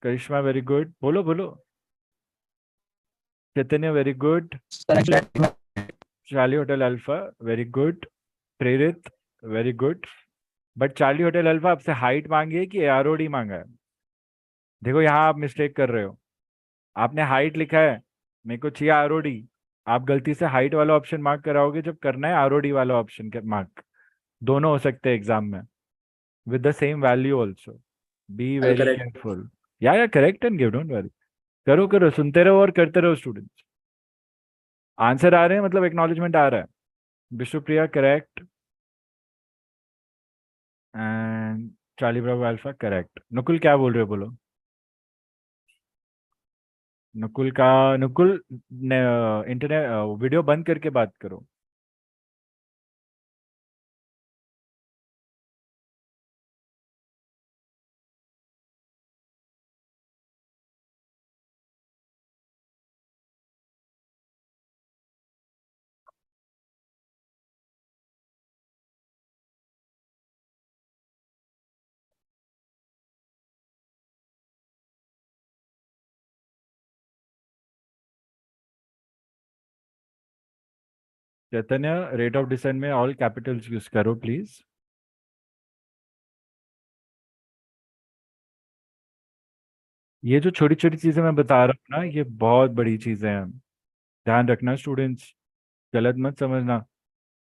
Karishma very good. बोलो बोलो. Chaitanya very good. Charlie Hotel Alpha very good. Prerit very good. But Charlie Hotel Alpha आपसे हाइट मांगी है कि AROD मांगा है? देखो यहाँ आप मिस्टेक कर रहे हो. आपने हाइट लिखा है, मेरे को चाहिए ROD. आप गलती से हाइट वाला ऑप्शन मार्क कराओगे जब करना है ROD वाला ऑप्शन मार्क. दोनों हो सकते हैं एग्जाम में with the same value also. Be very correct. Careful. या correct and give. Don't worry. करो करो, सुनते रहो और करते रहो स्टूडेंट्स. आंसर आ रहे हैं मतलब एक्नॉलेजमेंट आ रहा है. Vishwapriya correct. And Charlie Bravo Alpha correct. Nukul क्या बोल रहे हो, बोलो। नुकुल इंटरनेट वीडियो बंद करके बात करो। चैतन्य, रेट ऑफ डिसेंट में ऑल कैपिटल्स यूज करो प्लीज। ये जो छोटी छोटी चीजें मैं बता रहा हूँ ना, ये बहुत बड़ी चीजें हैं। ध्यान रखना स्टूडेंट्स, गलत मत समझना।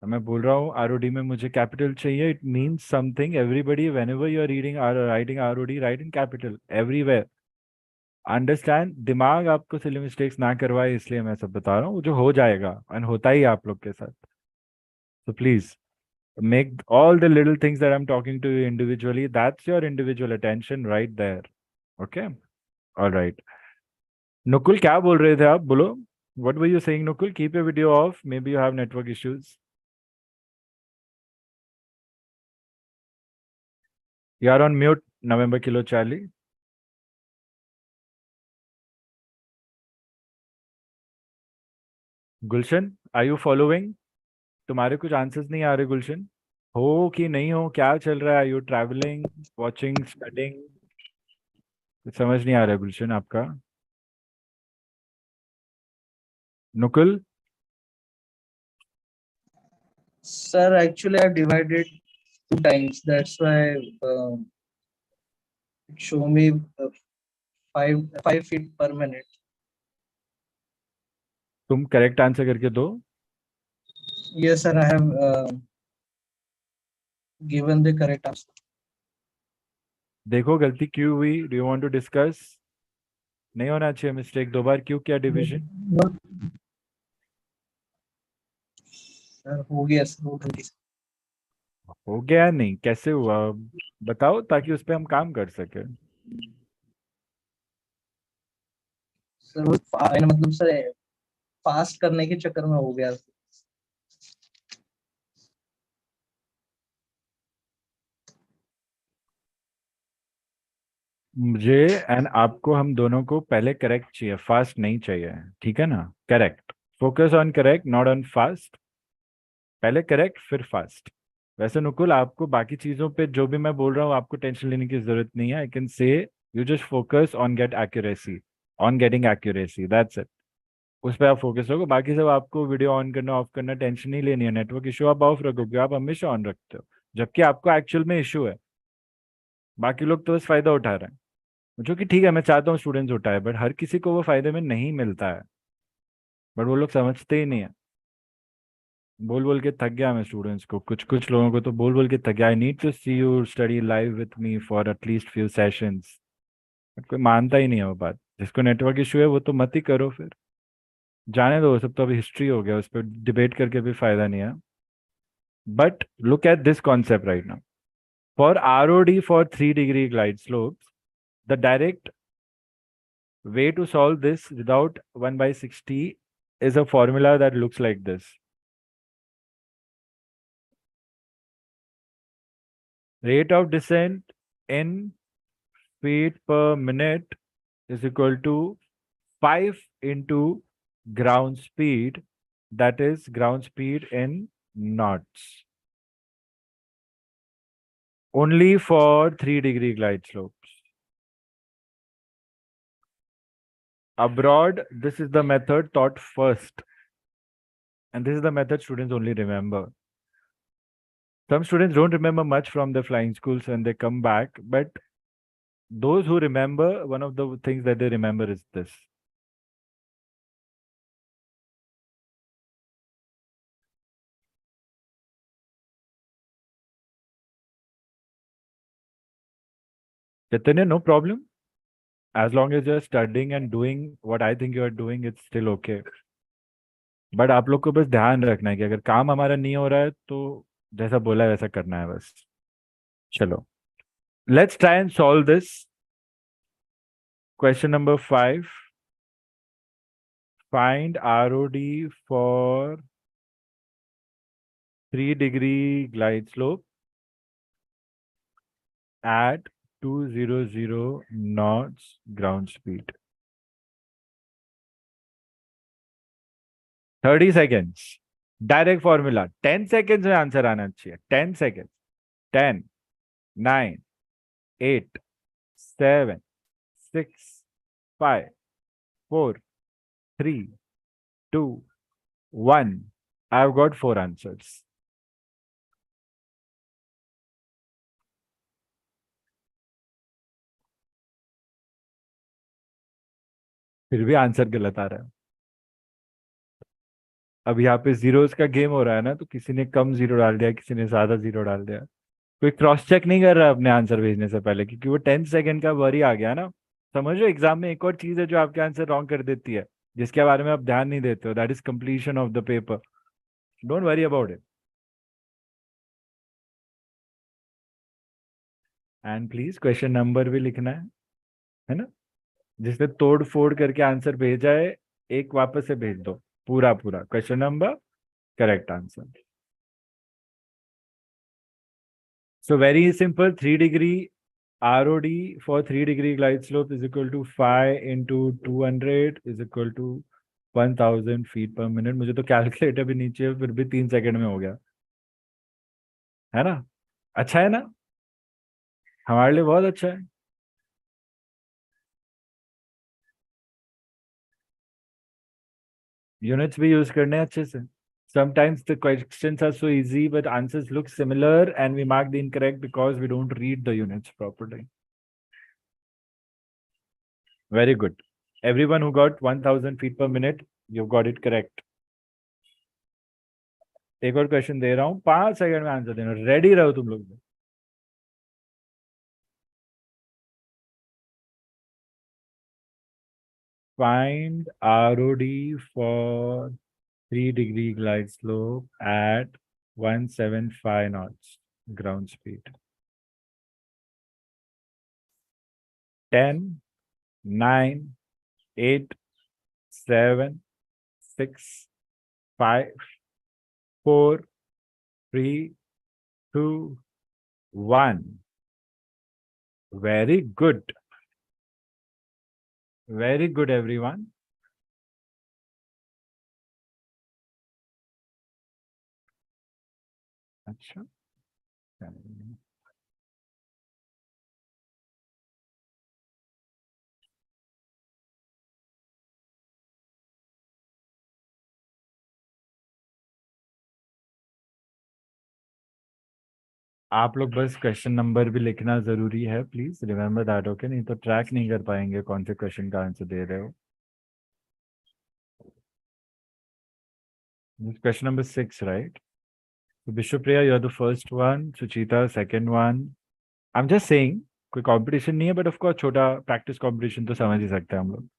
मैं बोल रहा हूँ आरओडी में मुझे कैपिटल चाहिए, it means something. Everybody whenever you are reading writing ROD, write in capital everywhere. Understand, दिमाग आपको सिली मिस्टेक्स ना करवाए, इसलिए मैं सब बता रहा हूँ। जो हो जाएगा एंड होता ही है आप लोग के साथ। So please make all the little things that I'm talking to you individually. That's your individual attention right there. Okay? All right. Nukul, क्या बोल रहे थे आप? बोलो. What were you saying, Nukul? Keep your video off. Maybe you have network issues. You are on mute, November Kilo Charlie. Gulshan, are you following? तुम्हारे कुछ answers नहीं आ रहे गुलशन। हो कि नहीं हो, क्या चल रहा है? You travelling, watching, studying? कुछ समझ नहीं आ रहा है गुलशन आपका। Nukul, Sir, actually, I divided 2 times. That's why it show me uh, 5 feet per minute. तुम करेक्ट आंसर करके दो। Yes, sir, I have given the correct answer. देखो गलती क्यों हुई, do you want to discuss? नहीं होना चाहिए मिस्टेक, दो बार क्यों किया डिवीजन? Sir, हो गया sir, हो गया। हो गया नहीं, कैसे हुआ बताओ, ताकि उस पर हम काम कर सके। सर वो मतलब सर फास्ट करने के चक्कर में हो गया। मुझे एंड आपको, हम दोनों को पहले करेक्ट चाहिए, फास्ट नहीं चाहिए, ठीक है ना? Correct, focus on correct, not on fast. पहले करेक्ट फिर फास्ट। वैसे नुकुल, आपको बाकी चीजों पे जो भी मैं बोल रहा हूँ आपको टेंशन लेने की जरूरत नहीं है। I can say you just focus on get accuracy, on getting accuracy, that's it. उस पर आप फोकस रखो, बाकी सब आपको वीडियो ऑन करना ऑफ करना टेंशन नहीं लेनी है। नेटवर्क इशू आप ऑफ रखोगे, आप हमेशा ऑन रखते हो, जबकि आपको एक्चुअल में इशू है। बाकी लोग तो बस फायदा उठा रहे हैं, जो कि ठीक है, मैं चाहता हूँ स्टूडेंट्स उठाए, बट हर किसी को वो फायदे में नहीं मिलता है। बट वो लोग समझते ही नहीं है। बोल बोल के थक गया मैं स्टूडेंट्स को, कुछ कुछ लोगों को तो बोल बोल के थक गया। I need to see you study live with me for at least few sessions. But कोई मानता ही नहीं है वो बात। जिसको नेटवर्क इशू है वो तो मत ही करो फिर, जाने दो, वो सब तो अभी हिस्ट्री हो गया, उस पर डिबेट करके भी फायदा नहीं है। But look at this concept right now. For ROD for 3-degree glide slopes, the direct way to solve this without 1 by 60 is a formula that looks like this. Rate of descent in feet per minute is equal to 5 into ground speed, that is ground speed in knots. Only for 3-degree glide slopes. Abroad, this is the method taught first. And this is the method students only remember. Some students don't remember much from the flying schools when they come back, but those who remember, one of the things that they remember is this. Chaitanya, no problem. As long as you're studying and doing what I think you're doing, it's still okay. But आप लोग को बस ध्यान रखना है कि अगर काम हमारा नहीं हो रहा है तो जैसा बोला है वैसा करना है बस। चलो। Let's try and solve this. Question number 5. Find ROD for 3-degree glide slope at 200 knots ground speed. 30 seconds. Direct formula. 10 seconds में आंसर आना चाहिए. 10 seconds. 10, 9, 8, 7, 6, 5, 4, 3, 2, 1. I've got 4 answers. फिर भी आंसर गलत आ रहा है. अब यहाँ पे जीरोस का गेम हो रहा है ना, तो किसी ने कम जीरो डाल दिया, किसी ने ज्यादा जीरो डाल दिया. कोई क्रॉस चेक नहीं कर रहा अपने आंसर भेजने से पहले, क्योंकि वो 10 सेकंड का वरी आ गया ना. समझो, एग्जाम में एक और चीज है जो आपके आंसर रॉन्ग कर देती है, जिसके बारे में आप ध्यान नहीं देते हो. That is completion of the paper. Don't worry about it. And please question number भी लिखना है ना. जिसने तोड़ फोड़ करके आंसर भेजा है, एक वापस से भेज दो. पूरा पूरा question number, correct answer. So very simple, 3-degree ROD for 3-degree glide slope is equal to 5 into 200 is equal to 1000 feet per minute. मुझे तो कैलकुलेटर भी नीचे है, फिर भी 3 सेकंड में हो गया, है ना. अच्छा है ना, हमारे लिए बहुत अच्छा है. यूनिट्स भी यूज करने हैं अच्छे से. Sometimes the questions are so easy, but answers look similar, and we mark the incorrect because we don't read the units properly. Very good. Everyone who got 1000 feet per minute, you got it correct. एक और question दे रहा हूं, 5 second में answer देना. Ready रहो तुम लोग. Find ROD for 3-degree glide slope at 175 knots ground speed. 10, 9, 8, 7, 6, 5, 4, 3, 2, 1. Very good. Very good, everyone. अच्छा. आप लोग बस क्वेश्चन नंबर भी लिखना जरूरी है, प्लीज रिमेम्बर दैट. ओके, नहीं तो ट्रैक नहीं कर पाएंगे कौन से क्वेश्चन का आंसर दे रहे हो. Question number 6, right? So Bishoppriya, you're the first one. Suchita, second one. I'm just saying, कोई competition नहीं है, but of course छोटा practice competition तो समझ ही सकते हैं हम लोग.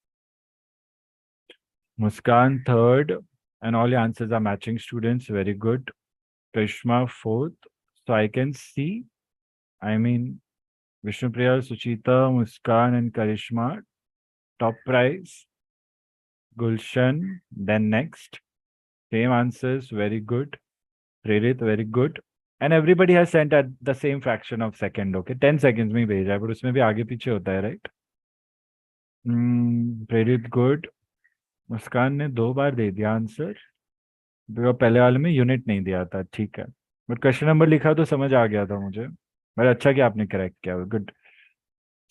Muskan, third, and all your answers are matching students. Very good. Krishma, fourth. So I can see, I mean, Vishnupriya, Suchita, Muskan, and Karishma, top prize. Gulshan, then next. Same answers, very good. Prerit, very good. And everybody has sent at the same fraction of second. Okay, 10 seconds में भेजा है, but उसमें भी आगे पीछे होता है, right? Prerit, good. मुस्कान ने 2 बार दे दिया आंसर, तो पहले वाले में यूनिट नहीं दिया था. ठीक है, बट क्वेश्चन नंबर लिखा तो समझ आ गया था मुझे. बट अच्छा कि आपने करेक्ट किया. Good.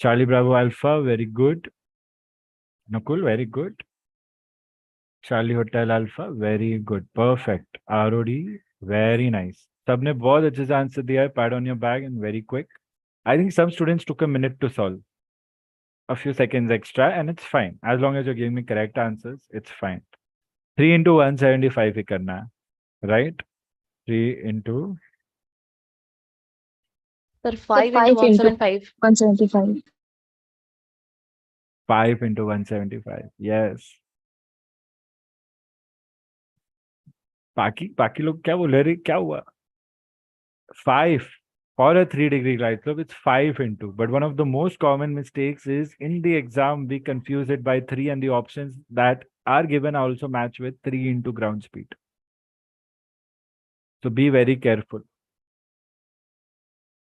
Charlie Bravo alpha, very good. Nakul, very good. Charlie Hotel Alpha, very good. Perfect. ROD, very nice. सबने बहुत अच्छे से आंसर दिया है. Pad on your bag and very quick. I think some students took a minute to solve, a few seconds extra, and it's fine. As long as you're giving me correct answers, it's fine. 3 into 175 ही करना है, right? 3 into Sir, 5 into 175. 175. 5 into 175. Yes. बाकी लोग क्या बोल रहे, क्या हुआ? 5. For a 3-degree glide slope, it's 5 into. But one of the most common mistakes is in the exam, we confuse it by 3, and the options that are given also match with 3 into ground speed. So be very careful.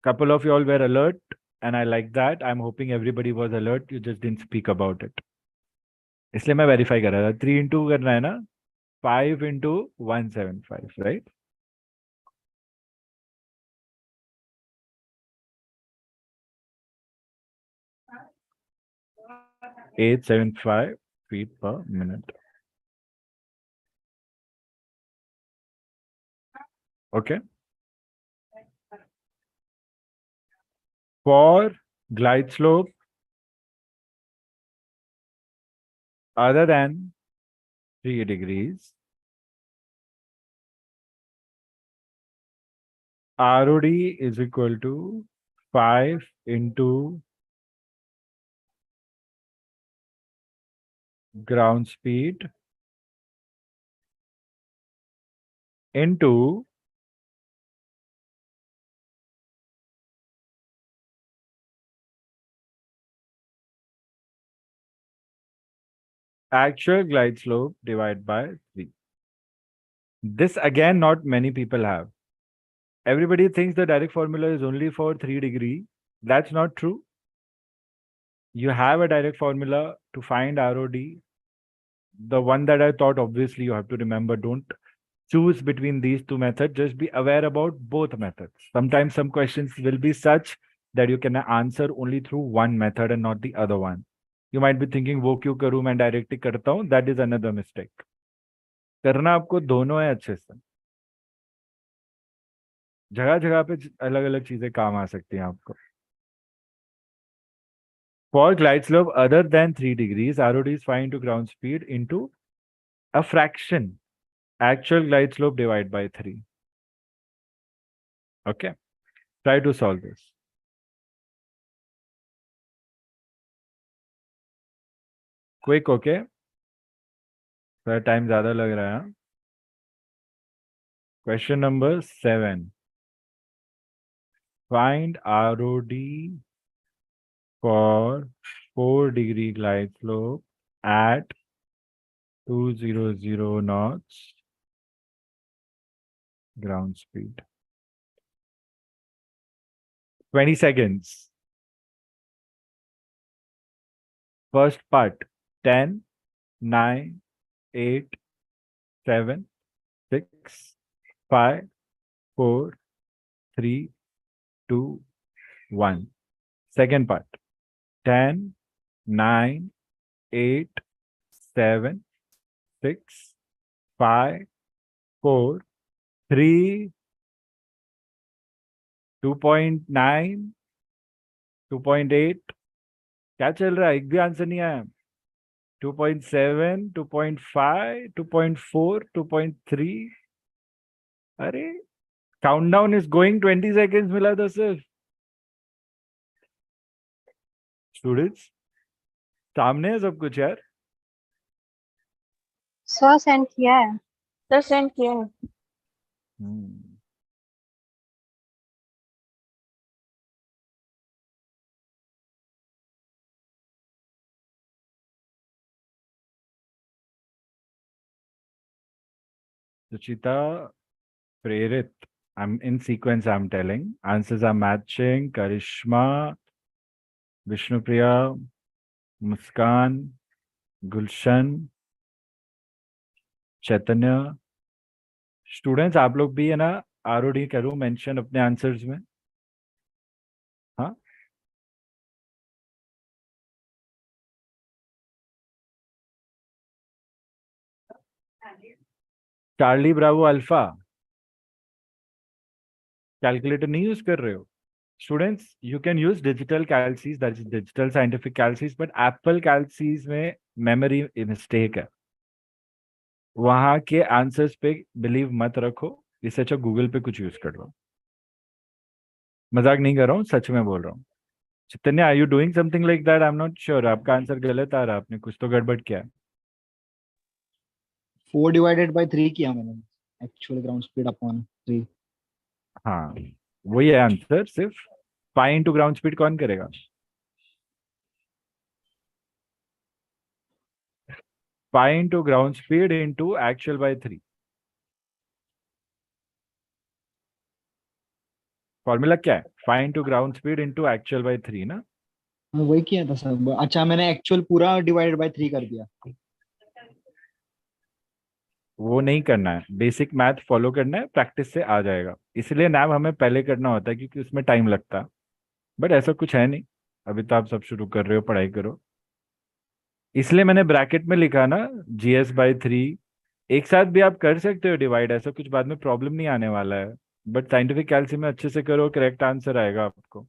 Couple of you all were alert, and I like that. I'm hoping everybody was alert. You just didn't speak about it. इसलिए मैं verify कर रहा था. 3 into करना है ना? 5 into 175, right? .875 feet per minute. Okay. For glide slope other than 3 degrees, ROD is equal to 5 into ground speed into actual glide slope divided by 3. This again, not many people have. Everybody thinks the direct formula is only for 3 degree. That's not true. You have a direct formula to find ROD. The one that I thought, obviously, you have to remember, don't choose between these two methods. Just be aware about both methods. Sometimes some questions will be such that you can answer only through one method and not the other one. You might be thinking, वो क्यों करूं मैं direct ही करता हूं. That is another mistake. करना आपको दोनों है अच्छे से. जगह जगह पे अलग अलग चीजें काम आ सकती हैं आपको. For glide slope other than 3 degrees, ROD is 5 into ground speed into a fraction. Actual glide slope divided by 3. Okay. Try to solve this. Quick, okay? So time ज़्यादा लग रहा है. Question number 7. Find ROD for 4-degree glide slope at 200 knots ground speed. 20 seconds. First part, 10, 9, 8, 7, 6, 5, 4, 3, 2, 1. Second part, 10, 9, 8, 7, 6, 5, 4, 3, 2.9, 2.8. क्या चल रहा है? एक भी आंसर नहीं आया. 2.7, 2.5, 2.4, 2.3. अरे काउंटडाउन इज गोइंग. 20 सेकेंड्स मिला था सिर्फ. स्टूडेंट्स सामने है सब कुछ यार. सर सेंड किया है। सर सेंड किया है। Suchita, Prerit, I'm in sequence, I'm telling. Answers are matching. Karishma, Vishnupriya, Muskan, Gulshan, Chaitanya. Students आप लोग भी है ना आरओडी करो मेंशन अपने आंसर्स में. हाँ चार्ली ब्रावो अल्फा कैलकुलेटर नहीं यूज कर रहे हो. Students you can use digital calcies, that is digital scientific calcies, but Apple calcies में मेमोरी मिस्टेक है. वहां के आंसर्स पे बिलीव मत रखो. इससे अच्छा गूगल पे कुछ यूज कर लो. मजाक नहीं कर रहा हूँ, सच में बोल रहा हूँ. Chaitanya, are you doing something like that? I am not sure. आपका आंसर गलत आ रहा है. आपने कुछ तो गड़बड़ किया. 4 divided by 3 किया मैंने. Actual ground speed upon 3. हाँ वही है आंसर, सिर्फ पाई इंटू ग्राउंड स्पीड कौन करेगा? Five into ground speed into actual by 3। Formula क्या है? Five into ground speed into actual by 3 ना। हाँ, वही किया था सब। अच्छा, मैंने एक्चुअल पूरा डिवाइडेड बाय 3 कर दिया। वो नहीं करना है, बेसिक मैथ फॉलो करना है, प्रैक्टिस से आ जाएगा। इसलिए नैव हमें पहले करना होता है क्योंकि उसमें टाइम लगता है। बट ऐसा कुछ है नहीं, अभी तो आप सब शुरू कर रहे हो, पढ़ाई करो। इसलिए मैंने ब्रैकेट में लिखा ना, GS/3। एक साथ भी आप कर सकते हो डिवाइड, ऐसा कुछ बाद में प्रॉब्लम नहीं आने वाला है। बट साइंटिफिक कैलसी में अच्छे से करो, करेक्ट आंसर आएगा आपको।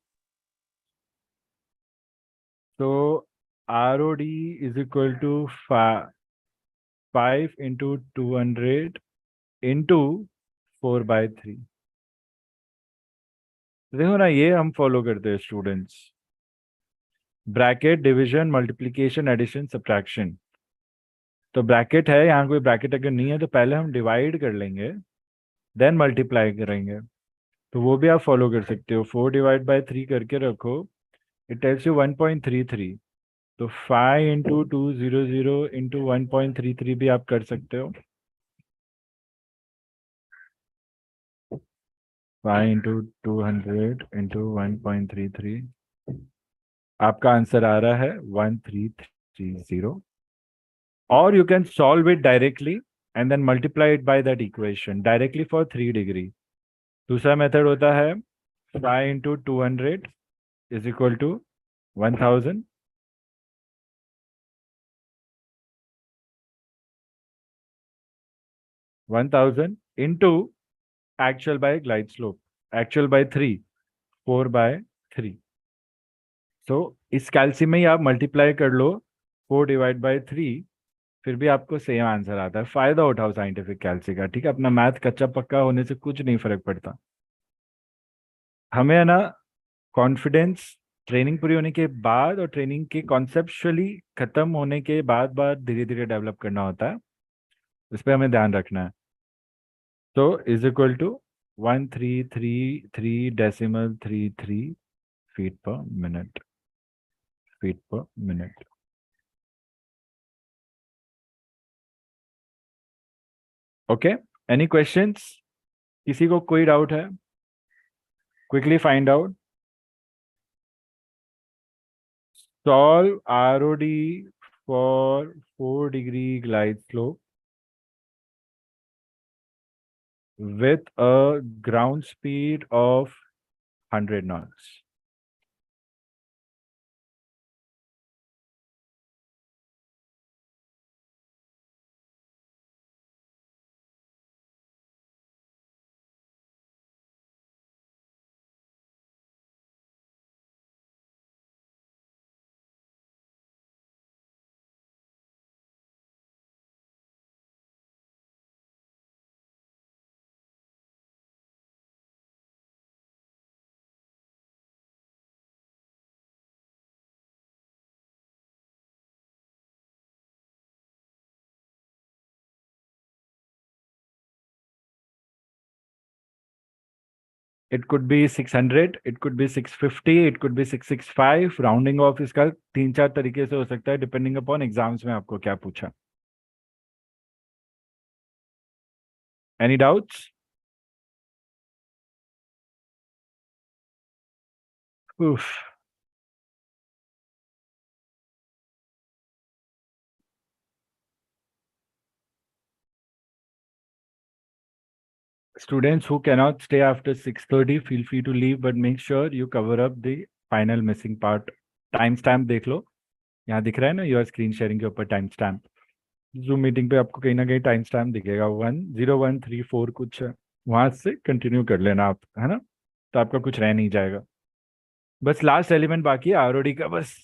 तो ROD is equal to 5 × 200 into 4/3। देखो ना, ये हम फॉलो करते हैं students. Bracket, division, multiplication, addition, subtraction. तो ब्रैकेट है यहाँ, कोई ब्रैकेट अगर नहीं है तो पहले हम डिवाइड कर लेंगे, देन मल्टीप्लाई करेंगे। तो वो भी आप फॉलो कर सकते हो। 4/3 करके रखो, इट टेल्स यू 1.33। तो 5 × 200 इंटू 1.33 भी आप कर सकते हो। 5 × 200 इंटू 1.33, आपका आंसर आ रहा है 1330। और you can solve it directly and then multiply it by that equation directly for 3 degree. दूसरा मेथड होता है 5 × 200 is equal to 1000। 1000 into actual by glide slope, actual by 3, 4/3। So इस कैल्सी में ही आप मल्टीप्लाई कर लो 4/3, फिर भी आपको सेम आंसर आता है। फायदा उठाओ साइंटिफिक कैल्सी का, ठीक है? अपना मैथ कच्चा पक्का होने से कुछ नहीं फर्क पड़ता। हमें है ना कॉन्फिडेंस ट्रेनिंग पूरी होने के बाद और ट्रेनिंग के कॉन्सेप्चुअली खत्म होने के बाद बाद धीरे धीरे डेवलप करना होता है। उस पर हमें ध्यान रखना है। तो is equal to 1333.33 feet per minute, feet per minute. Okay, any questions? किसी को कोई डाउट है? Quickly find out. Solve ROD for 4-degree glide slope with a ground speed of 100 knots. It could be 600, it could be 650, it could be 665. Rounding off इसका 3-4 तरीके से हो सकता है, डिपेंडिंग अपॉन एग्जाम्स में आपको क्या पूछा। Any doubts? Students who cannot stay after 6:30, feel free to leave, but make sure you cover up the final missing part. Time stamp देख लो, यहाँ दिख रहा है ना योर स्क्रीन शेयरिंग के ऊपर टाइम स्टैम्प। जूम मीटिंग पे आपको कहीं ना कहीं टाइम स्टैम्प दिखेगा, 10134 कुछ है, वहां से कंटिन्यू कर लेना आप, है ना? तो आपका कुछ रह नहीं जाएगा। बस लास्ट एलिमेंट बाकी है ROD का, बस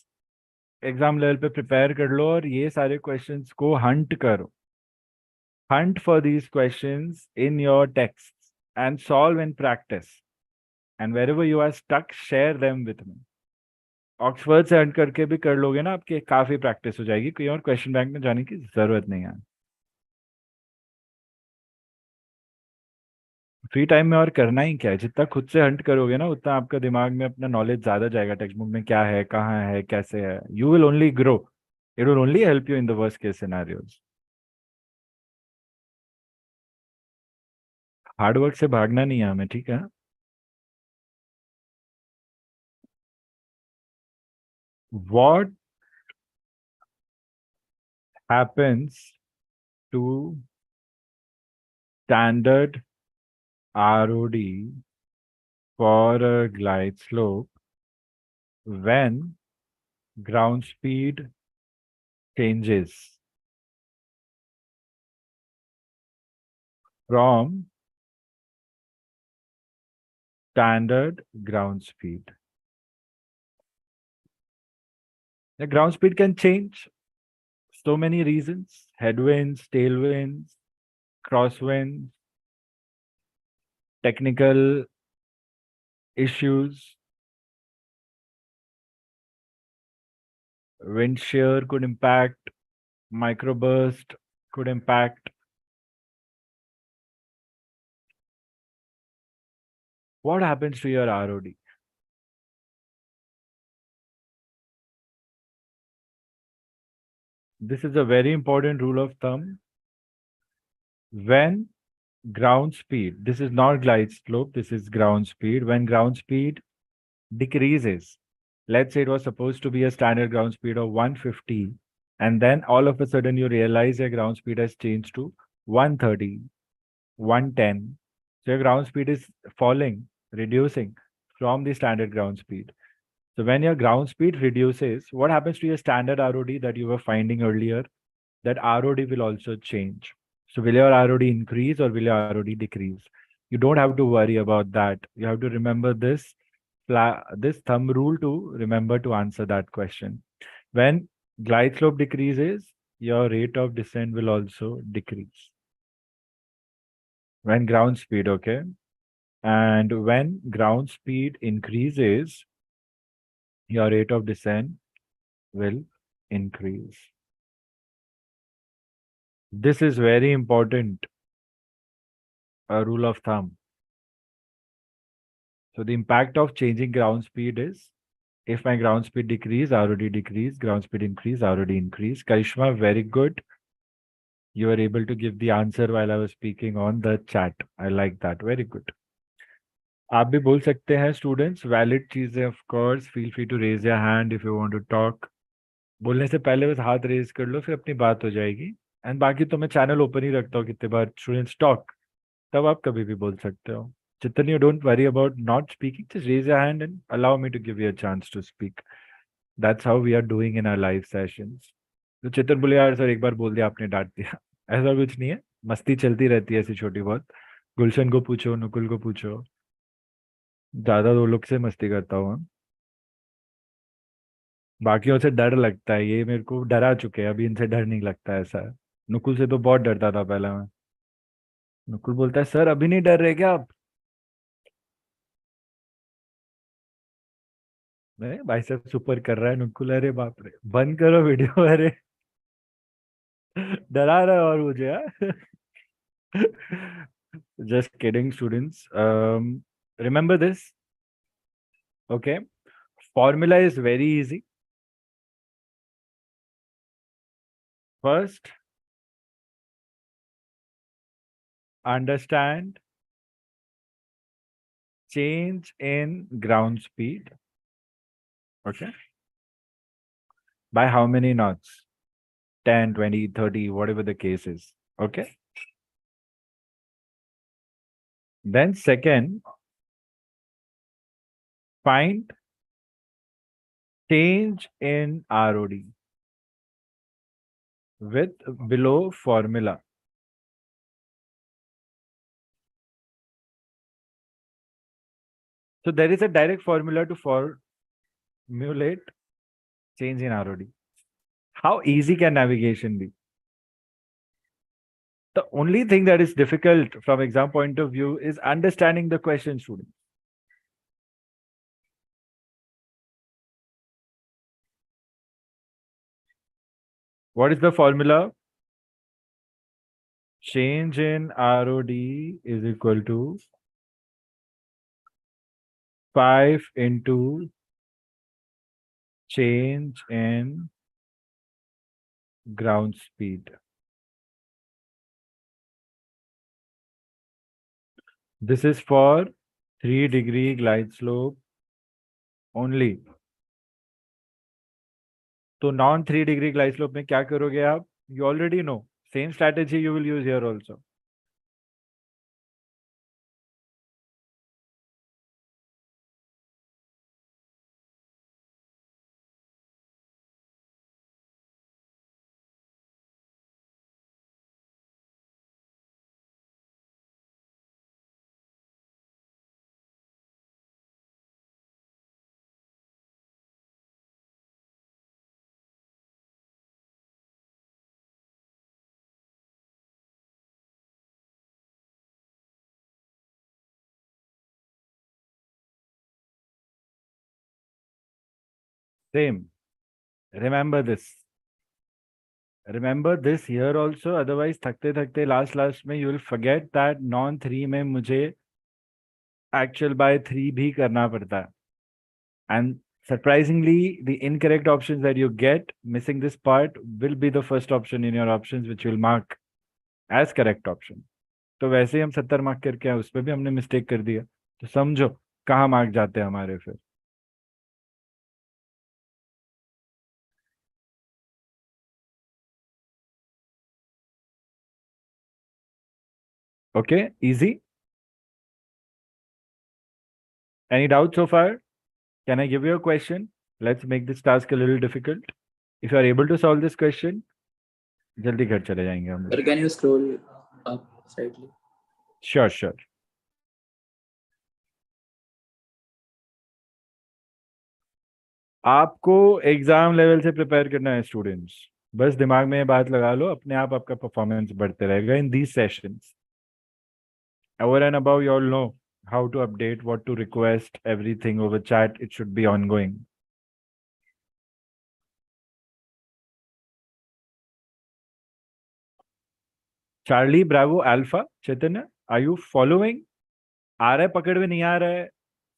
एग्जाम लेवल पे प्रिपेयर कर लो और ये सारे क्वेश्चंस को हंट करो। Hunt for these questions in your texts and solve in practice. And wherever you are stuck, share them with me. Oxford से हंट करके भी कर लोगे ना, आपकी काफी प्रैक्टिस हो जाएगी, कोई और क्वेश्चन बैंक में जाने की जरूरत नहीं है। फ्री टाइम में और करना ही क्या है, जितना खुद से हंट करोगे ना उतना आपका दिमाग में अपना नॉलेज ज्यादा जाएगा, टेक्स्ट बुक में क्या है, कहाँ है, कैसे है, you will only grow, it will only help you in the worst case scenarios. Hard work से भागना नहीं है हमें, ठीक है। What happens to standard ROD for a glide slope when ground speed changes from standard ground speed? The ground speed can change. So many reasons: headwinds, tailwinds, crosswinds, technical issues. Wind shear could impact, microburst could impact. What happens to your ROD? This is a very important rule of thumb. When ground speed, this is not glide slope, this is ground speed. When ground speed decreases, let's say it was supposed to be a standard ground speed of 150, and then all of a sudden you realize your ground speed has changed to 130, 110. So your ground speed is falling, reducing from the standard ground speed. So when your ground speed reduces, what happens to your standard ROD that you were finding earlier? That ROD will also change. So will your ROD increase or will your ROD decrease? You don't have to worry about that. You have to remember this thumb rule to remember to answer that question. When glide slope decreases, your rate of descent will also decrease. When ground speed, okay? And when ground speed increases, your rate of descent will increase. This is very important, a rule of thumb. So the impact of changing ground speed is, if my ground speed decrease, ROD decrease, ground speed increase, ROD increase. Karishma, very good. You were able to give the answer while I was speaking on the chat. I like that. Very good. आप भी बोल सकते हैं students, valid चीजें of course, feel free to raise your hand if you want to talk. बोलने से पहले बस हाथ रेज कर लो, फिर अपनी बात हो जाएगी। एंड बाकी तो मैं चैनल ओपन ही रखता हूँ, कितने बार स्टूडेंट्स टॉक, तब आप कभी भी बोल सकते हो। Chitan, you don't worry about not speaking. Just raise your hand and allow me to give you a chance to speak. That's how we are doing in our live sessions. तो चितन बोले यार सर एक बार बोल दिया आपने डांट दिया। ऐसा कुछ नहीं है, मस्ती चलती रहती है ऐसी छोटी बहुत। गुलशन को पूछो, नुकुल को पूछो, ज्यादा दो लोग से मस्ती करता हूँ। बाकियों से डर लगता है, ये मेरे को डरा चुके हैं, अभी इनसे डर नहीं लगता। ऐसा है, नुकुल से तो बहुत डरता था पहले मैं। नुकुल बोलता है सर अभी नहीं डर रहे क्या आप? नहीं भाई साहब सुपर कर रहा है नुकुल, अरे बाप रे बंद करो वीडियो, अरे डरा रहा है और मुझे यार। Just kidding students, remember this, okay? Formula is very easy. First, understand change in ground speed, okay? By how many knots? 10, 20, 30, whatever the case is, okay? Then second, find change in ROD with below formula. So there is a direct formula to formulate change in ROD. How easy can navigation be? The only thing that is difficult from exam point of view is understanding the question, student. What is the formula? Change in ROD is equal to 5 into change in ground speed. This is for 3-degree glide slope only. तो non 3-degree glide slope में क्या करोगे आप? You already know. Same strategy you will use here also. Same. Remember this. Remember this here also. Otherwise, थकते थकते last में you will forget that non 3 में मुझे actual by 3 भी करना पड़ता है. And surprisingly, the incorrect options that you get, missing this part, will be the first option in your options, which will mark as correct option. तो वैसे ही हम 70 mark करके आए, उस पर भी हमने मिस्टेक कर दिया. तो समझो कहाँ मार्क जाते हैं हमारे फिर. Okay, easy. Any doubt so far? Can I give you a question? Let's make this task a little difficult. If you are able to solve this question, जल्दी घर चले जाएंगे हम. Sir, can you scroll up slightly? Sure, sure. आपको exam level से prepare करना है students. बस दिमाग में ये बात लगा लो, अपने आप आपका परफॉर्मेंस बढ़ते रहेगा in these sessions. Over and above, you all know how to update, what to request, everything over chat. It should be ongoing. Charlie, Bravo, Alpha, Chaitanya, are you following? आ रहा है पकड़ में, नहीं आ रहा है?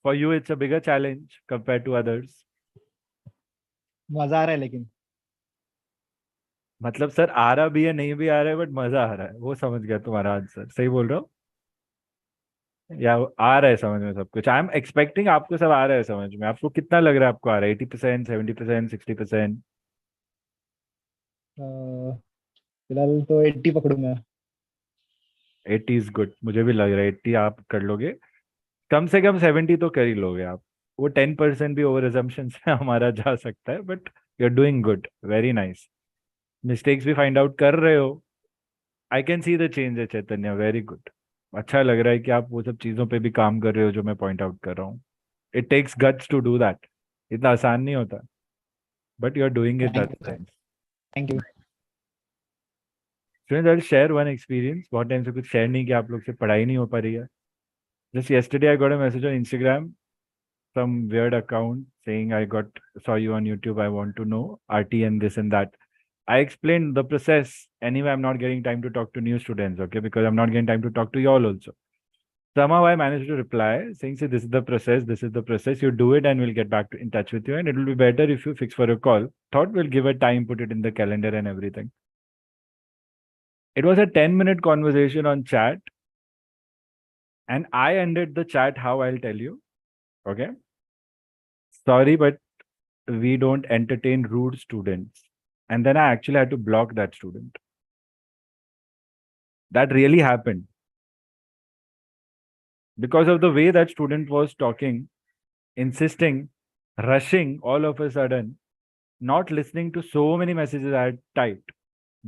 For you, it's a bigger challenge compared to others. मजा आ रहा है लेकिन. मतलब सर आ रहा भी है, नहीं भी आ रहा है, बट मजा आ रहा है. वो समझ गया तुम्हारा आंसर. सही बोल रहा हूँ या आ रहा है समझ में सब कुछ? आई एम एक्सपेक्टिंग आपको सब आ रहा है समझ में. आपको कितना लग रहा है आपको आ रहा है? 80%, 70%, 60%? फिलहाल तो 80 पकड़ूंगा. 80 इज गुड. मुझे भी लग रहा है 80 आप कर लोगे. कम से कम 70 तो कर ही लोगे आप. वो 10% भी ओवर अजम्पशन से हमारा जा सकता है, but you are doing good. Very nice. Mistakes भी फाइंड आउट कर रहे हो. I can see the change है चैतन्य. Very good. अच्छा लग रहा है कि आप वो सब चीजों पे भी काम कर रहे हो जो मैं पॉइंट आउट कर रहा हूँ. It takes guts to do that. इतना आसान नहीं होता, but you are doing it. Thank you. Students, I share one experience. बहुत टाइम से कुछ शेयर नहीं किया आप लोग से. पढ़ाई नहीं हो पा रही है. Just yesterday I got a message on Instagram, some weird account saying I saw you on YouTube, I want to know RT and this and that. I explained the process. Anyway, I'm not getting time to talk to new students, okay, because I'm not getting time to talk to you all also. Somehow I managed to reply saying, see, this is the process, you do it and we'll get back in touch with you, and it will be better if you fix for a call. Thought we'll give a time, put it in the calendar and everything. It was a 10-minute conversation on chat, and I ended the chat how I'll tell you. Okay. Sorry, but we don't entertain rude students. And then I actually had to block that student. That really happened. Because of the way that student was talking, insisting, rushing all of a sudden, not listening to so many messages I had typed.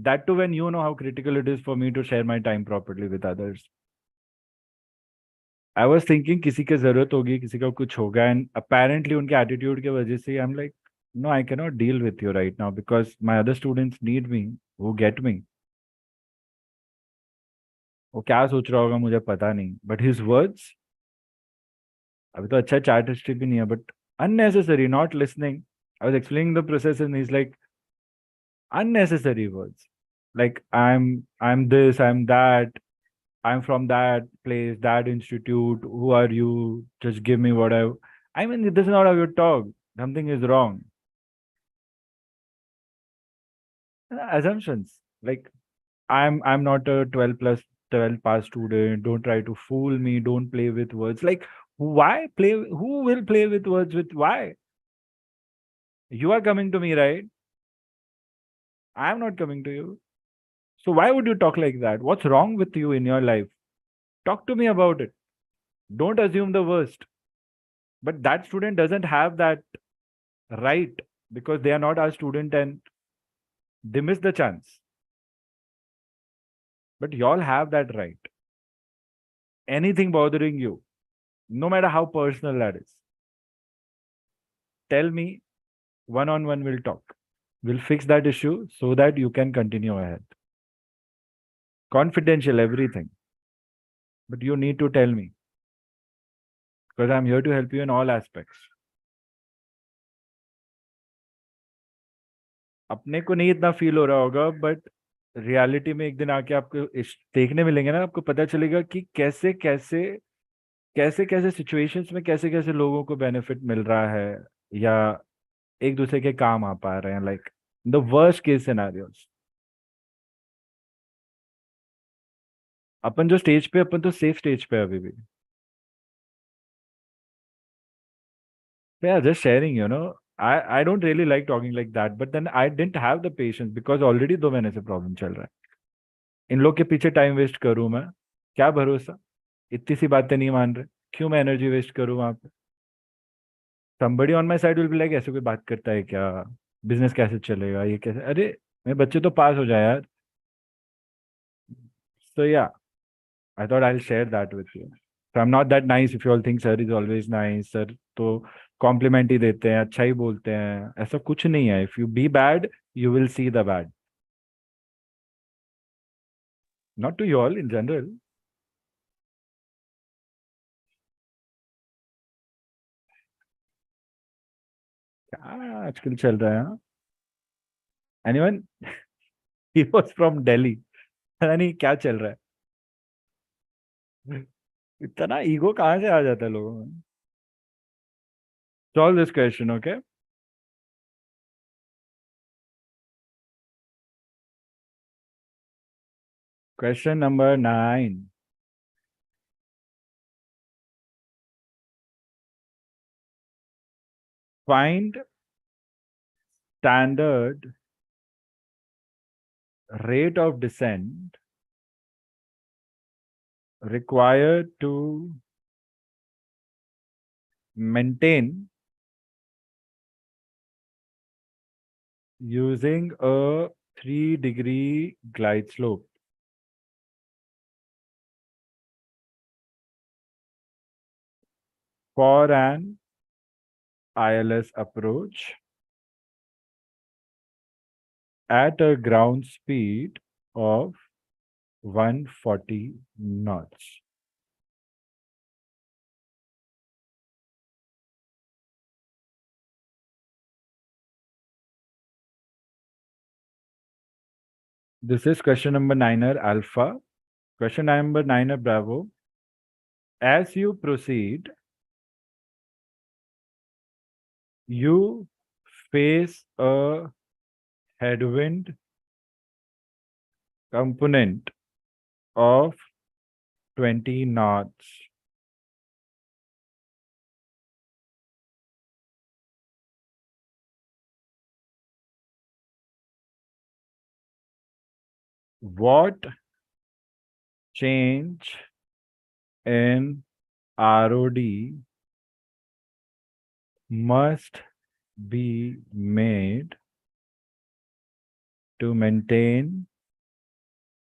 That too, when you know how critical it is for me to share my time properly with others. I was thinking किसी के जरूरत होगी, किसी का कुछ होगा, and apparently उनके attitude के वजह से I'm like, no, I cannot deal with you right now because my other students need me, who get me. वो क्या सोच रहा होगा मुझे पता नहीं, but his words, अभी तो अच्छा chat history भी नहीं है, but unnecessary, not listening. I was explaining the process and he's like, unnecessary words. Like I'm this, I'm that, I'm from that place, that institute. Who are you? Just give me what I mean, this is not how you talk. Something is wrong. Assumptions. Like, I'm not a 12 pass student. Don't try to fool me. Don't play with words. Like, why play? Who will play with words with why? You are coming to me, right? I'm not coming to you. So why would you talk like that? What's wrong with you in your life? Talk to me about it. Don't assume the worst. But that student doesn't have that right because they are not our student and they miss the chance. But y'all have that right. Anything bothering you, no matter how personal that is, tell me, one on one, we'll talk. We'll fix that issue so that you can continue ahead. Confidential, everything. But you need to tell me because I'm here to help you in all aspects. अपने को नहीं इतना feel हो रहा होगा but reality में एक दिन आके आपको देखने मिलेंगे ना, आपको पता चलेगा कि कैसे कैसे कैसे कैसे सिचुएशंस में कैसे कैसे लोगों को बेनिफिट मिल रहा है या एक दूसरे के काम आ पा रहे हैं, like the worst case scenarios. अपन जो स्टेज पे, अपन तो सेफ स्टेज पे अभी भी. Yeah, just sharing, I don't really like talking like that, but then I didn't have the patience because already 2 महीने से प्रॉब्लम चल रहा है. इन लोग के पीछे टाइम वेस्ट करूं मैं? क्या भरोसा? इतनी सी बातें नहीं मान रहे, क्यों मैं एनर्जी वेस्ट करूं वहां पे? somebody on my side will be like, ऐसे कोई बात करता है क्या? बिजनेस कैसे चलेगा? ये कैसे? अरे मेरे बच्चे तो पास हो जाए यार. So yeah, I thought I'll share that with you. So I'm not that nice if you all think sir is always nice. Sir तो कॉम्प्लीमेंट ही देते हैं, अच्छा ही बोलते हैं. ऐसा कुछ नहीं है. If you be bad, you will see the bad. Not to you all in general. क्या आजकल चल रहा है? Anyone? He was from Delhi. पता नहीं क्या चल रहा है. इतना ईगो कहाँ से आ जाता है लोगों में? Solve this question, okay? Question number 9. Find standard rate of descent required to maintain using a 3-degree glide slope. For an ILS approach at a ground speed of 140 knots. This is question number 9er alpha. Question number 9er bravo. As you proceed, you face a headwind component of 20 knots. What change in ROD must be made to maintain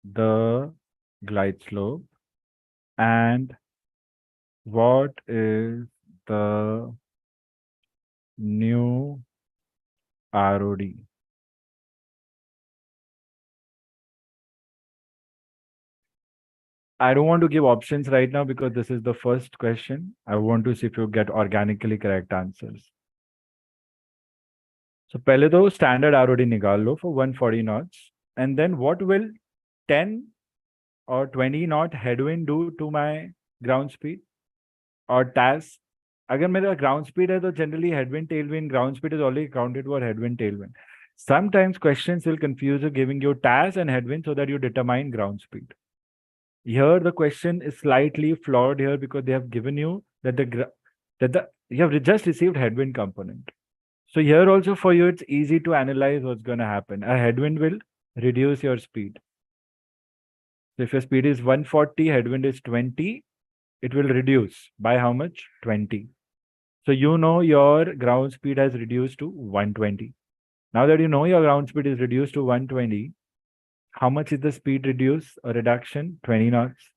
the glide slope, and what is the new ROD? I don't want to give options right now because this is the first question. I want to see if you get organically correct answers. So पहले तो standard ROD निकाल लो for 140 knots, and then what will 10 or 20 knot headwind do to my ground speed or TAS? अगर मेरा ground speed है तो generally headwind tailwind ground speed is already counted for headwind tailwind. Sometimes questions will confuse you giving you TAS and headwind so that you determine ground speed. Here the question is slightly flawed here because they have given you that you have just received headwind component. So here also for you it's easy to analyze what's going to happen. A headwind will reduce your speed. So if your speed is 140, headwind is 20, it will reduce by how much? 20. So you know your ground speed has reduced to 120. Now that you know your ground speed is reduced to 120, how much is the speed reduce or reduction? 20 knots.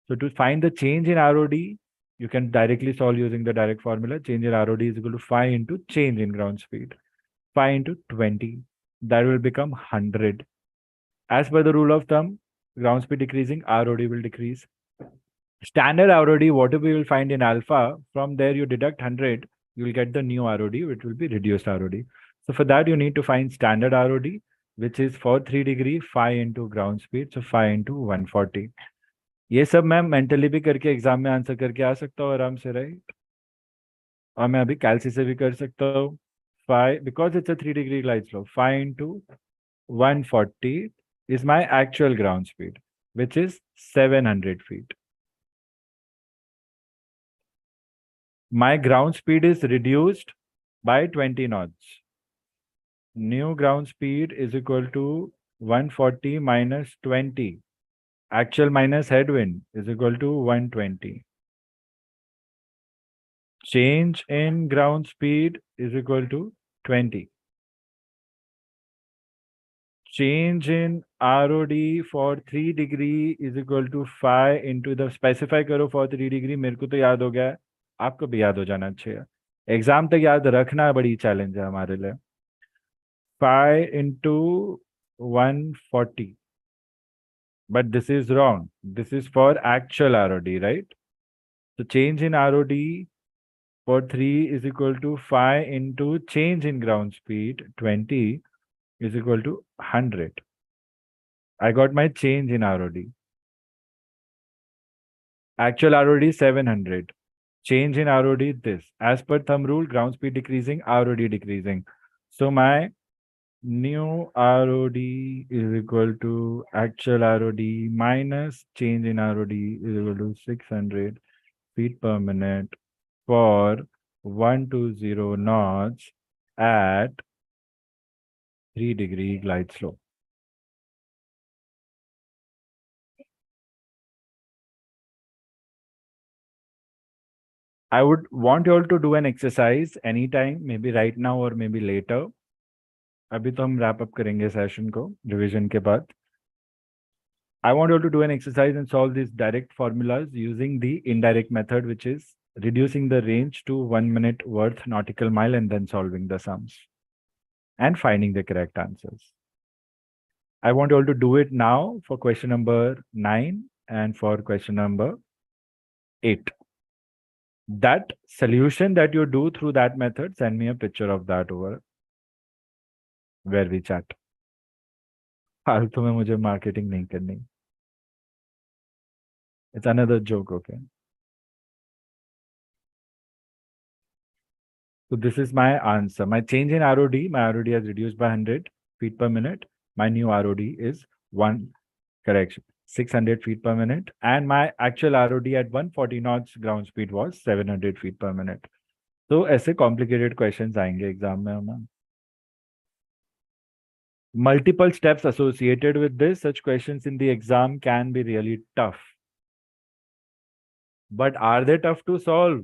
So to find the change in ROD, you can directly solve using the direct formula. Change in ROD is equal to phi into change in ground speed. Phi into 20. That will become 100. As per the rule of thumb, ground speed decreasing, ROD will decrease. Standard ROD, whatever you will find in alpha, from there you deduct 100, you will get the new ROD, which will be reduced ROD. So for that, you need to find standard ROD, which is for 3 degree, phi into ground speed, so phi into 140. ये सब मैं mentally भी करके exam में answer करके आ सकता हूँ आराम से, राइट? और मैं अभी कैलसी से भी कर सकता हूँ. Phi, because it's a 3 degree glide slope, phi into 140 is my actual ground speed, which is 700 feet. My ground speed is reduced by 20 knots. New ground speed is equal to 140 minus 20. Actual minus headwind is equal to 120. Change in ground speed is equal to 20. Change in ROD for 3 degree is equal to phi into the specify करो for 3 degree. मेरे को तो याद हो गया है, आपको भी याद हो जाना चाहिए. एग्जाम तक याद रखना बड़ी चैलेंज है हमारे लिए. Phi into 140. But this is wrong. This is for actual ROD, right? So change in ROD for 3 is equal to phi into change in ground speed 20 is equal to 100. I got my change in ROD. Actual ROD 700. Change in ROD this. As per thumb rule, ground speed decreasing, ROD decreasing. So my new ROD is equal to actual ROD minus change in ROD is equal to 600 feet per minute for 120 knots at 3 degree glide slope. I would want you all to do an exercise anytime, maybe right now or maybe later. अभी तो हम wrap up करेंगे session को revision के बाद. I want you all to do an exercise and solve these direct formulas using the indirect method, which is reducing the range to 1 minute worth nautical mile and then solving the sums and finding the correct answers. I want you all to do it now for question number 9 and for question number 8. That solution that you do through that method, send me a picture of that over where we chat. फालतू में मुझे marketing नहीं करनी. It's another joke, okay? So this is my answer. My change in ROD, my ROD has reduced by 100 feet per minute. My new ROD is 600 feet per minute. And my actual ROD at 140 knots ground speed was 700 feet per minute. So ऐसे complicated questions आएंगे exam में हमें. Multiple steps associated with this. Such questions in the exam can be really tough. But are they tough to solve?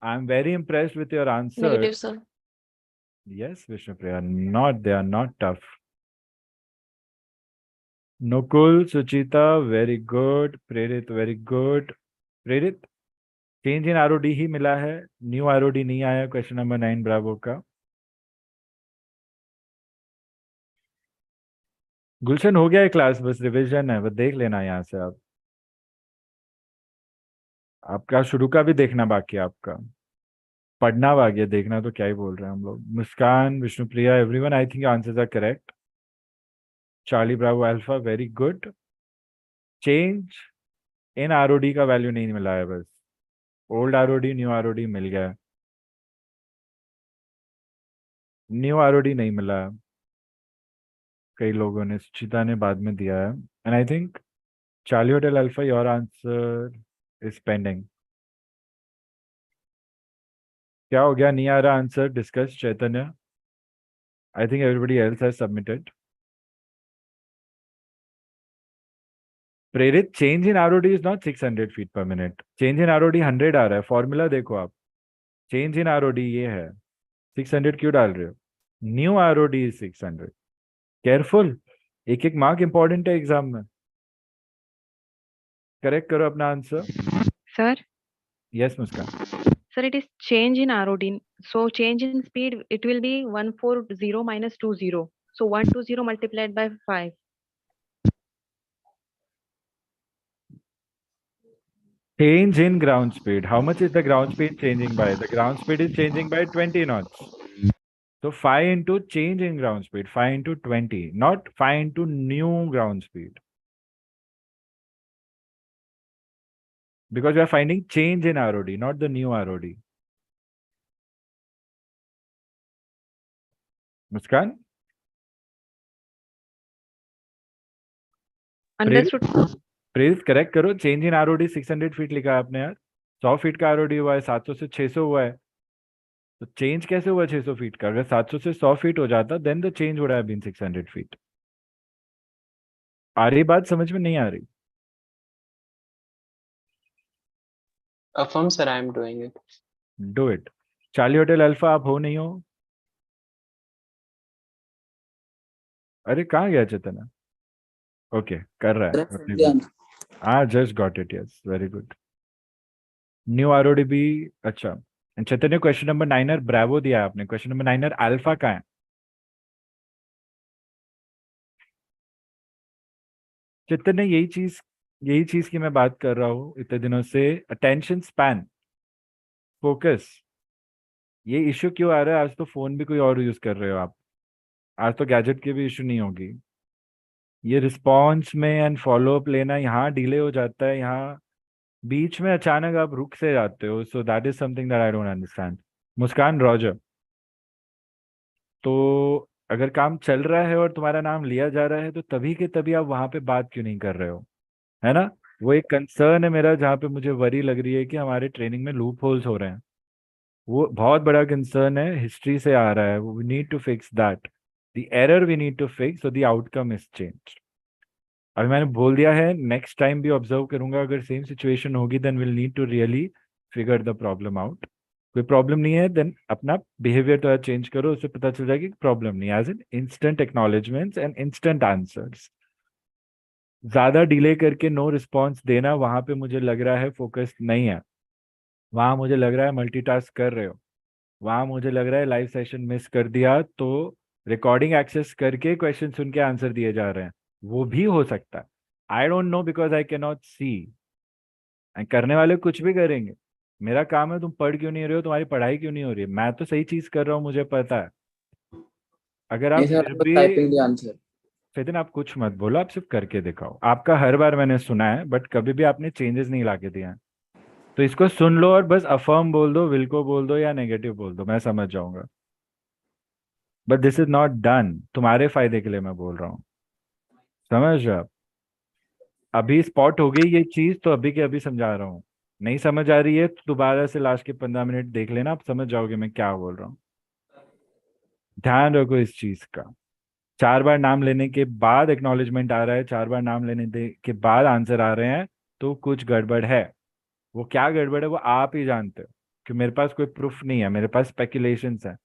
I'm very impressed with your answer. Negative, sir. Yes, Vishnupriya, they are not tough. Nukul, Suchita, very good. Prerit, very good. Prerit, change in ROD ही मिला है. New ROD नहीं आया question number 9 Bravo का. गुलशन हो गया है class, बस revision है, बस देख लेना यहाँ से आप. आपका शुरू का भी देखना बाकी है आपका. पढ़ना बाकी है, देखना तो क्या ही बोल रहे हैं हम लोग. Muskan, Vishnupriya, everyone, I think answers are correct. Charlie Bravo Alpha, very good. Change in ROD का वैल्यू नहीं मिला है, बस ओल्ड आरओडी न्यू आरओडी मिल गया है, न्यू आरओडी नहीं मिला है। कई लोगों ने, सुचिता ने बाद में दिया है। And I think Charlie Hotel Alpha your answer is pending. क्या हो गया, नहीं आ रहा answer? Discuss Chaitanya. I think everybody else has submitted. Prerit, change in ROD is not 600 feet per minute, change in ROD 100 आ रहा है। फॉर्मूला देखो आप, चेंज इन आरओडी ये है, 600 क्यों डाल रहे हो? New आरओडी is 600। केयरफुल, एक एक मार्क इंपॉर्टेंट है एग्जाम में। करेक्ट करो अपना answer. Sir, yes Muskan. sir, it is change in ROD. So change in speed, it will be 140 minus 20. So 120 multiplied by 5. Change in ground speed. How much is the ground speed changing by? The ground speed is changing by 20 knots. So 5 into change in ground speed, 5 into 20, not 5 into new ground speed. Because we are finding change in ROD, not the new ROD. Muskan? Understood? प्रेरित correct करो, change in आरओडी 600 feet लिखा है आपने यार। 100 feet का आरओडी हुआ है, 700 से 600 हुआ है, तो चेंज कैसे हुआ 600 फीट का? अगर 700 से 100 फीट हो जाता then the change would have been 600 feet. आ रही बात समझ में? नहीं आ रही? Affirm, sir, I am doing it. Do it. Charlie Hotel alpha, आप हो नहीं हो? अरे कहाँ गया चेतना? ओके कर रहा है, very good. हाँ just got it, yes very good. New ROD भी अच्छा। चैतन्य क्वेश्चन नंबर 9 ब्रावो दिया है आपने, क्वेश्चन नंबर 9 अल्फा का है। चैतन्य यही चीज की मैं बात कर रहा हूँ इतने दिनों से, अटेंशन स्पैन, फोकस। ये इश्यू क्यों आ रहा है? आज तो फोन भी कोई और यूज कर रहे हो आप, आज तो गैजेट की भी इश्यू नहीं होगी। ये रिस्पॉन्स में एंड फॉलो अप लेना यहाँ डिले हो जाता है, यहाँ बीच में अचानक आप रुक से जाते हो। So that is something that I don't understand. Muskan Roger, तो अगर काम चल रहा है और तुम्हारा नाम लिया जा रहा है तो तभी के तभी आप वहां पे बात क्यों नहीं कर रहे हो? है ना, वो एक कंसर्न है मेरा, जहाँ पे मुझे वरी लग रही है कि हमारे ट्रेनिंग में लूप होल्स हो रहे हैं। वो बहुत बड़ा कंसर्न है, हिस्ट्री से आ रहा है। We need to fix that, the error we need to fix, so the outcome is change. अभी मैंने बोल दिया है, नेक्स्ट टाइम भी ऑब्जर्व करूंगा, अगर सेम सिचुएशन होगी then will need to really figure the problem out. कोई प्रॉब्लम नहीं है देन अपना बिहेवियर तो चेंज करो, उससे पता चल जाएगी प्रॉब्लम नहीं, as in instant acknowledgements and instant answers. ज्यादा डिले करके नो रिस्पॉन्स देना, वहां पे मुझे लग रहा है फोकस नहीं है, वहां मुझे लग रहा है मल्टीटास्क कर रहे हो, वहां मुझे लग रहा है लाइव सेशन मिस कर दिया तो रिकॉर्डिंग एक्सेस करके क्वेश्चन सुन के आंसर दिए जा रहे हैं, वो भी हो सकता है। I don't know because I can not see. करने वाले कुछ भी करेंगे, मेरा काम है तुम पढ़ क्यों नहीं रहे हो, तुम्हारी पढ़ाई क्यों नहीं हो रही है। मैं तो सही चीज कर रहा हूँ, मुझे पता है। अगर आप फिर भी टाइपिंग द आंसर। फिर आप कुछ मत बोलो, आप सिर्फ करके दिखाओ। आपका हर बार मैंने सुना है बट कभी भी आपने चेंजेस नहीं लाके दिए हैं, तो इसको सुन लो और बस अफर्म बोल दो, विल को बोल दो या नेगेटिव बोल दो, मैं समझ जाऊंगा। But this is not done, तुम्हारे फायदे के लिए मैं बोल रहा हूँ, समझ रहे हो आप? अभी स्पॉट हो गई ये चीज तो अभी के अभी समझा रहा हूँ। नहीं समझ आ रही है तो दोबारा से लास्ट के 15 मिनट देख लेना, आप समझ जाओगे मैं क्या बोल रहा हूँ। ध्यान रखो इस चीज का। 4 बार नाम लेने के बाद एक्नॉलेजमेंट आ रहा है, 4 बार नाम के बाद आंसर आ रहे हैं, तो कुछ गड़बड़ है। वो क्या गड़बड़ है वो आप ही जानते हो, कि मेरे पास कोई प्रूफ नहीं है, मेरे पास स्पेकुलेशंस है।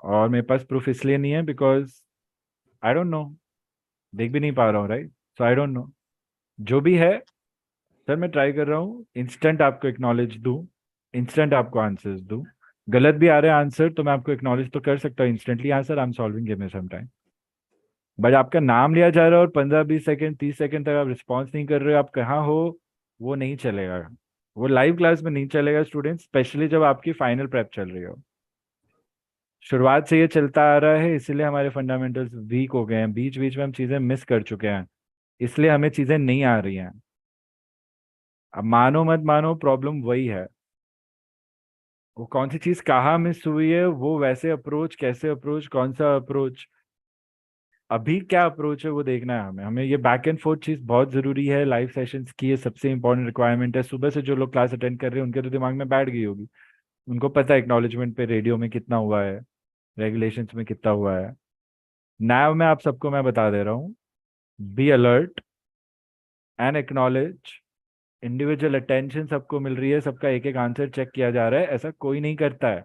और मेरे पास प्रूफ इसलिए नहीं है बिकॉज आई डोंट नो, देख भी नहीं पा रहा हूँ, right? So I don't no. जो भी है सर, मैं ट्राई कर रहा हूँ इंस्टेंट आपको एक्नॉलेज दूं, इंस्टेंट आपको आंसर्स दूं। गलत भी आ रहे हैं आंसर तो मैं आपको एक्नॉलेज तो कर सकता हूँ instantly, answer I am solving, give me some time. But आपका नाम लिया जा रहा है और 15-20 सेकंड 30 सेकंड तक आप रिस्पॉन्स नहीं कर रहे हो, आप कहाँ हो, वो नहीं चलेगा। वो लाइव क्लास में नहीं चलेगा स्टूडेंट, स्पेशली जब आपकी फाइनल प्रेप चल रही हो। शुरुआत से ये चलता आ रहा है, इसीलिए हमारे फंडामेंटल्स वीक हो गए हैं, बीच बीच में हम चीजें मिस कर चुके हैं, इसलिए हमें चीजें नहीं आ रही हैं। अब मानो मत मानो, प्रॉब्लम वही है। वो कौन सी चीज कहाँ मिस हुई है, वो वैसे अप्रोच, कैसे अप्रोच, कौन सा अप्रोच, अभी क्या अप्रोच है वो देखना है हमें। हमें ये बैक एंड फोर्थ चीज बहुत जरूरी है लाइव सेशंस की, ये सबसे इंपॉर्टेंट रिक्वायरमेंट है। सुबह से जो लोग क्लास अटेंड कर रहे हैं उनके तो दिमाग में बैठ गई होगी, उनको पता है एक्नॉलेजमेंट पे रेडियो में कितना हुआ है, रेगुलेशंस में कितना हुआ है। नाउ मैं आप सबको मैं बता दे रहा हूँ, be alert and acknowledge. Individual attention सबको मिल रही है, सबका एक एक आंसर चेक किया जा रहा है, ऐसा कोई नहीं करता है,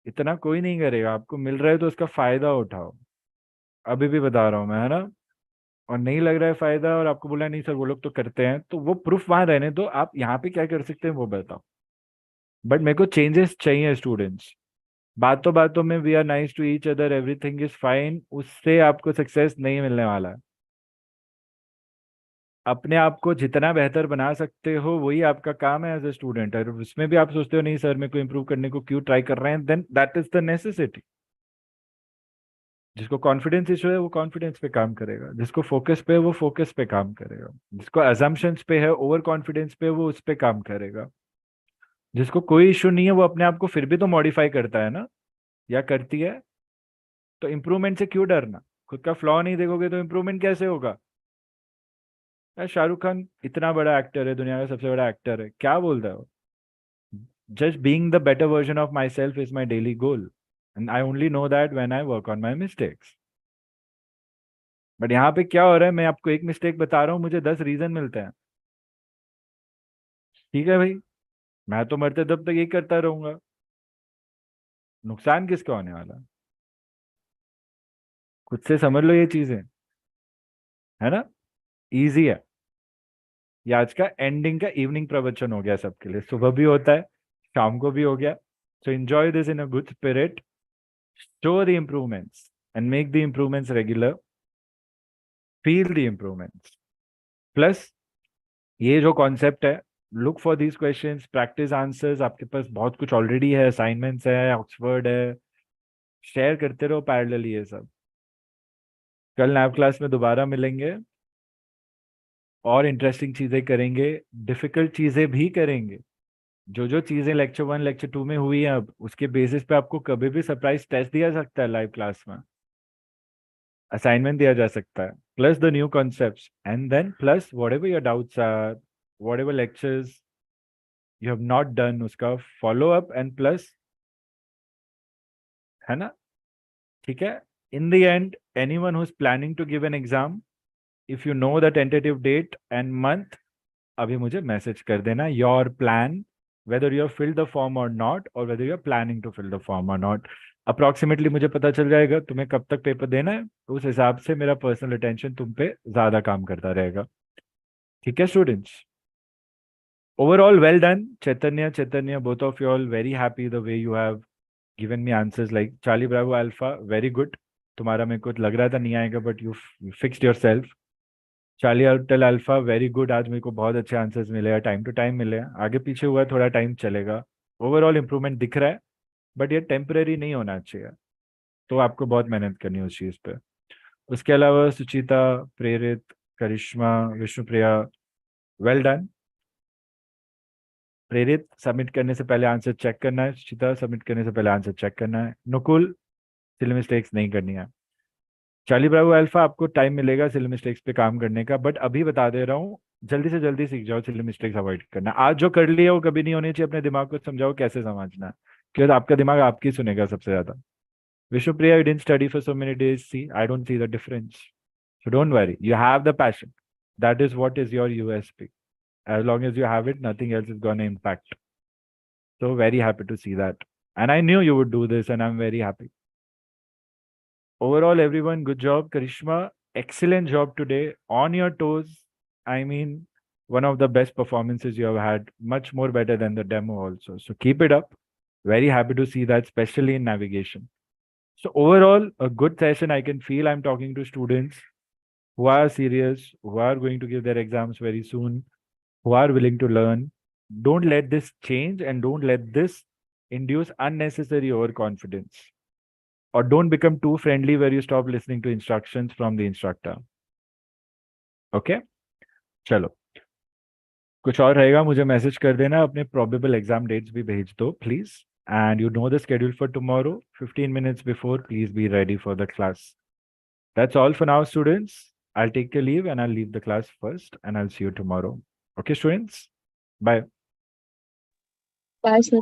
इतना कोई नहीं करेगा। आपको मिल रहा है तो उसका फायदा उठाओ, अभी भी बता रहा हूँ मैं, है ना। और नहीं लग रहा है फायदा और आपको बोला नहीं सर वो लोग तो करते हैं, तो वो प्रूफ वहां रहने दो, आप यहाँ पे क्या कर सकते हैं वो बताओ। बट मेरे को चेंजेस चाहिए स्टूडेंट्स। बातों बातों में we are nice to each other, everything is fine, उससे आपको सक्सेस नहीं मिलने वाला है। अपने आप को जितना बेहतर बना सकते हो वही आपका काम है एज ए स्टूडेंट। और उसमें भी आप सोचते हो नहीं सर मेरे को इम्प्रूव करने को क्यों ट्राई कर रहे हैं, then that is the necessity. जिसको कॉन्फिडेंस इशू है वो कॉन्फिडेंस पे काम करेगा, जिसको फोकस पे है वो फोकस पे काम करेगा, जिसको अजम्पशंस पे है, ओवर कॉन्फिडेंस पे, वो उस पे काम करेगा। जिसको कोई इशू नहीं है वो अपने आप को फिर भी तो मॉडिफाई करता है ना, या करती है। तो इम्प्रूवमेंट से क्यों डरना, खुद का फ्लॉ नहीं देखोगे तो इम्प्रूवमेंट कैसे होगा। यार शाहरुख खान इतना बड़ा एक्टर है, दुनिया का सबसे बड़ा एक्टर है, क्या बोल रहा है वो, just being the better version of my self is my daily goal and I only know that when I work on my mistakes. But यहाँ पे क्या हो रहा है, मैं आपको एक मिस्टेक बता रहा हूँ, मुझे 10 रीजन मिलते हैं। ठीक है भाई, मैं तो मरते दब तक यही करता रहूंगा, नुकसान किसका होने वाला है? खुद से समझ लो ये चीजें, है ना। इजी है। ये आज का एंडिंग का इवनिंग प्रवचन हो गया सबके लिए, सुबह भी होता है शाम को भी हो गया। So enjoy this in a good spirit, show the improvements and make the improvements regular, feel the improvements. Plus ये जो कॉन्सेप्ट है, look for these questions, practice answers, आपके पास बहुत कुछ ऑलरेडी है, असाइनमेंट्स है, ऑक्सफर्ड है, शेयर करते रहो पैरेलली ये सब। कल लैब क्लास में दोबारा मिलेंगे और इंटरेस्टिंग चीजें करेंगे, डिफिकल्ट चीजें भी करेंगे। जो जो चीजें लेक्चर 1 लेक्चर 2 में हुई हैं, अब उसके बेसिस पे आपको कभी भी सरप्राइज टेस्ट दिया जा सकता है, लाइव क्लास में असाइनमेंट दिया जा सकता है, plus the new concepts and then plus whatever your doubts are, whatever lectures you have not done उसका फॉलो अप एंड प्लस, है ना। ठीक है। In the end anyone who is planning to give an exam, if you know the tentative date and month, अभी मुझे message कर देना your plan, whether you fill the form or not, or whether you are planning to fill the form or not. Approximately मुझे पता चल जाएगा तुम्हें कब तक पेपर देना है, तो उस हिसाब से मेरा पर्सनल अटेंशन तुम पे ज्यादा काम करता रहेगा। ठीक है students, overall well done. Chaitanya, both of you all very happy the way you have given me answers like Charlie Bravo Alpha, very good। तुम्हारा मेरे को लग रहा था नहीं आएगा, but you fixed your self. Charlie Hotel Alpha, very good, आज मेरे को बहुत अच्छे आंसर्स मिले हैं, टाइम टू टाइम मिले हैं, आगे पीछे हुआ थोड़ा टाइम चलेगा। ओवरऑल इंप्रूवमेंट दिख रहा है, बट ये टेम्पररी नहीं होना चाहिए, तो आपको बहुत मेहनत करनी है उस चीज़ पे। उसके अलावा सुचिता, प्रेरित, करिश्मा, विष्णुप्रिया, वेल डन। प्रेरित सबमिट करने से पहले आंसर चेक करना है, सुचिता सबमिट करने से पहले आंसर चेक करना है, नुकुल सिली मिस्टेक्स नहीं करनी है। चार्ली ब्रावो अल्फा, आपको टाइम मिलेगा सिली मिस्टेक्स पे काम करने का, बट अभी बता दे रहा हूँ जल्दी से जल्दी सीख जाओ सिली मिस्टेक्स अवॉइड करना। आज जो कर लिया वो कभी नहीं होनी चाहिए, अपने दिमाग को समझाओ कैसे समझना है, क्योंकि आपका दिमाग आपकी सुनेगा सबसे ज्यादा। Vishnupriya, you didn't study for so many days, see I don't see the difference, so don't worry, you have the passion, that is what is your USP. as long as you have it, nothing else is going to impact. So very happy to see that, and I knew you would do this and I'm very happy. Overall, everyone, good job. Karishma, excellent job today. On your toes. I mean, one of the best performances you have had. Much more better than the demo also. So keep it up. Very happy to see that, especially in navigation. So overall, a good session. I can feel I'm talking to students who are serious, who are going to give their exams very soon, who are willing to learn. Don't let this change and don't let this induce unnecessary overconfidence. Or don't become too friendly where you stop listening to instructions from the instructor. Okay? चलो, कुछ और रहेगा मुझे message कर देना, अपने probable exam dates भी भेज दो please, and you know the schedule for tomorrow. 15 minutes before, please be ready for the class. That's all for now, students. I'll take a leave and I'll leave the class first, and I'll see you tomorrow. Okay, students? Bye. Bye, sir.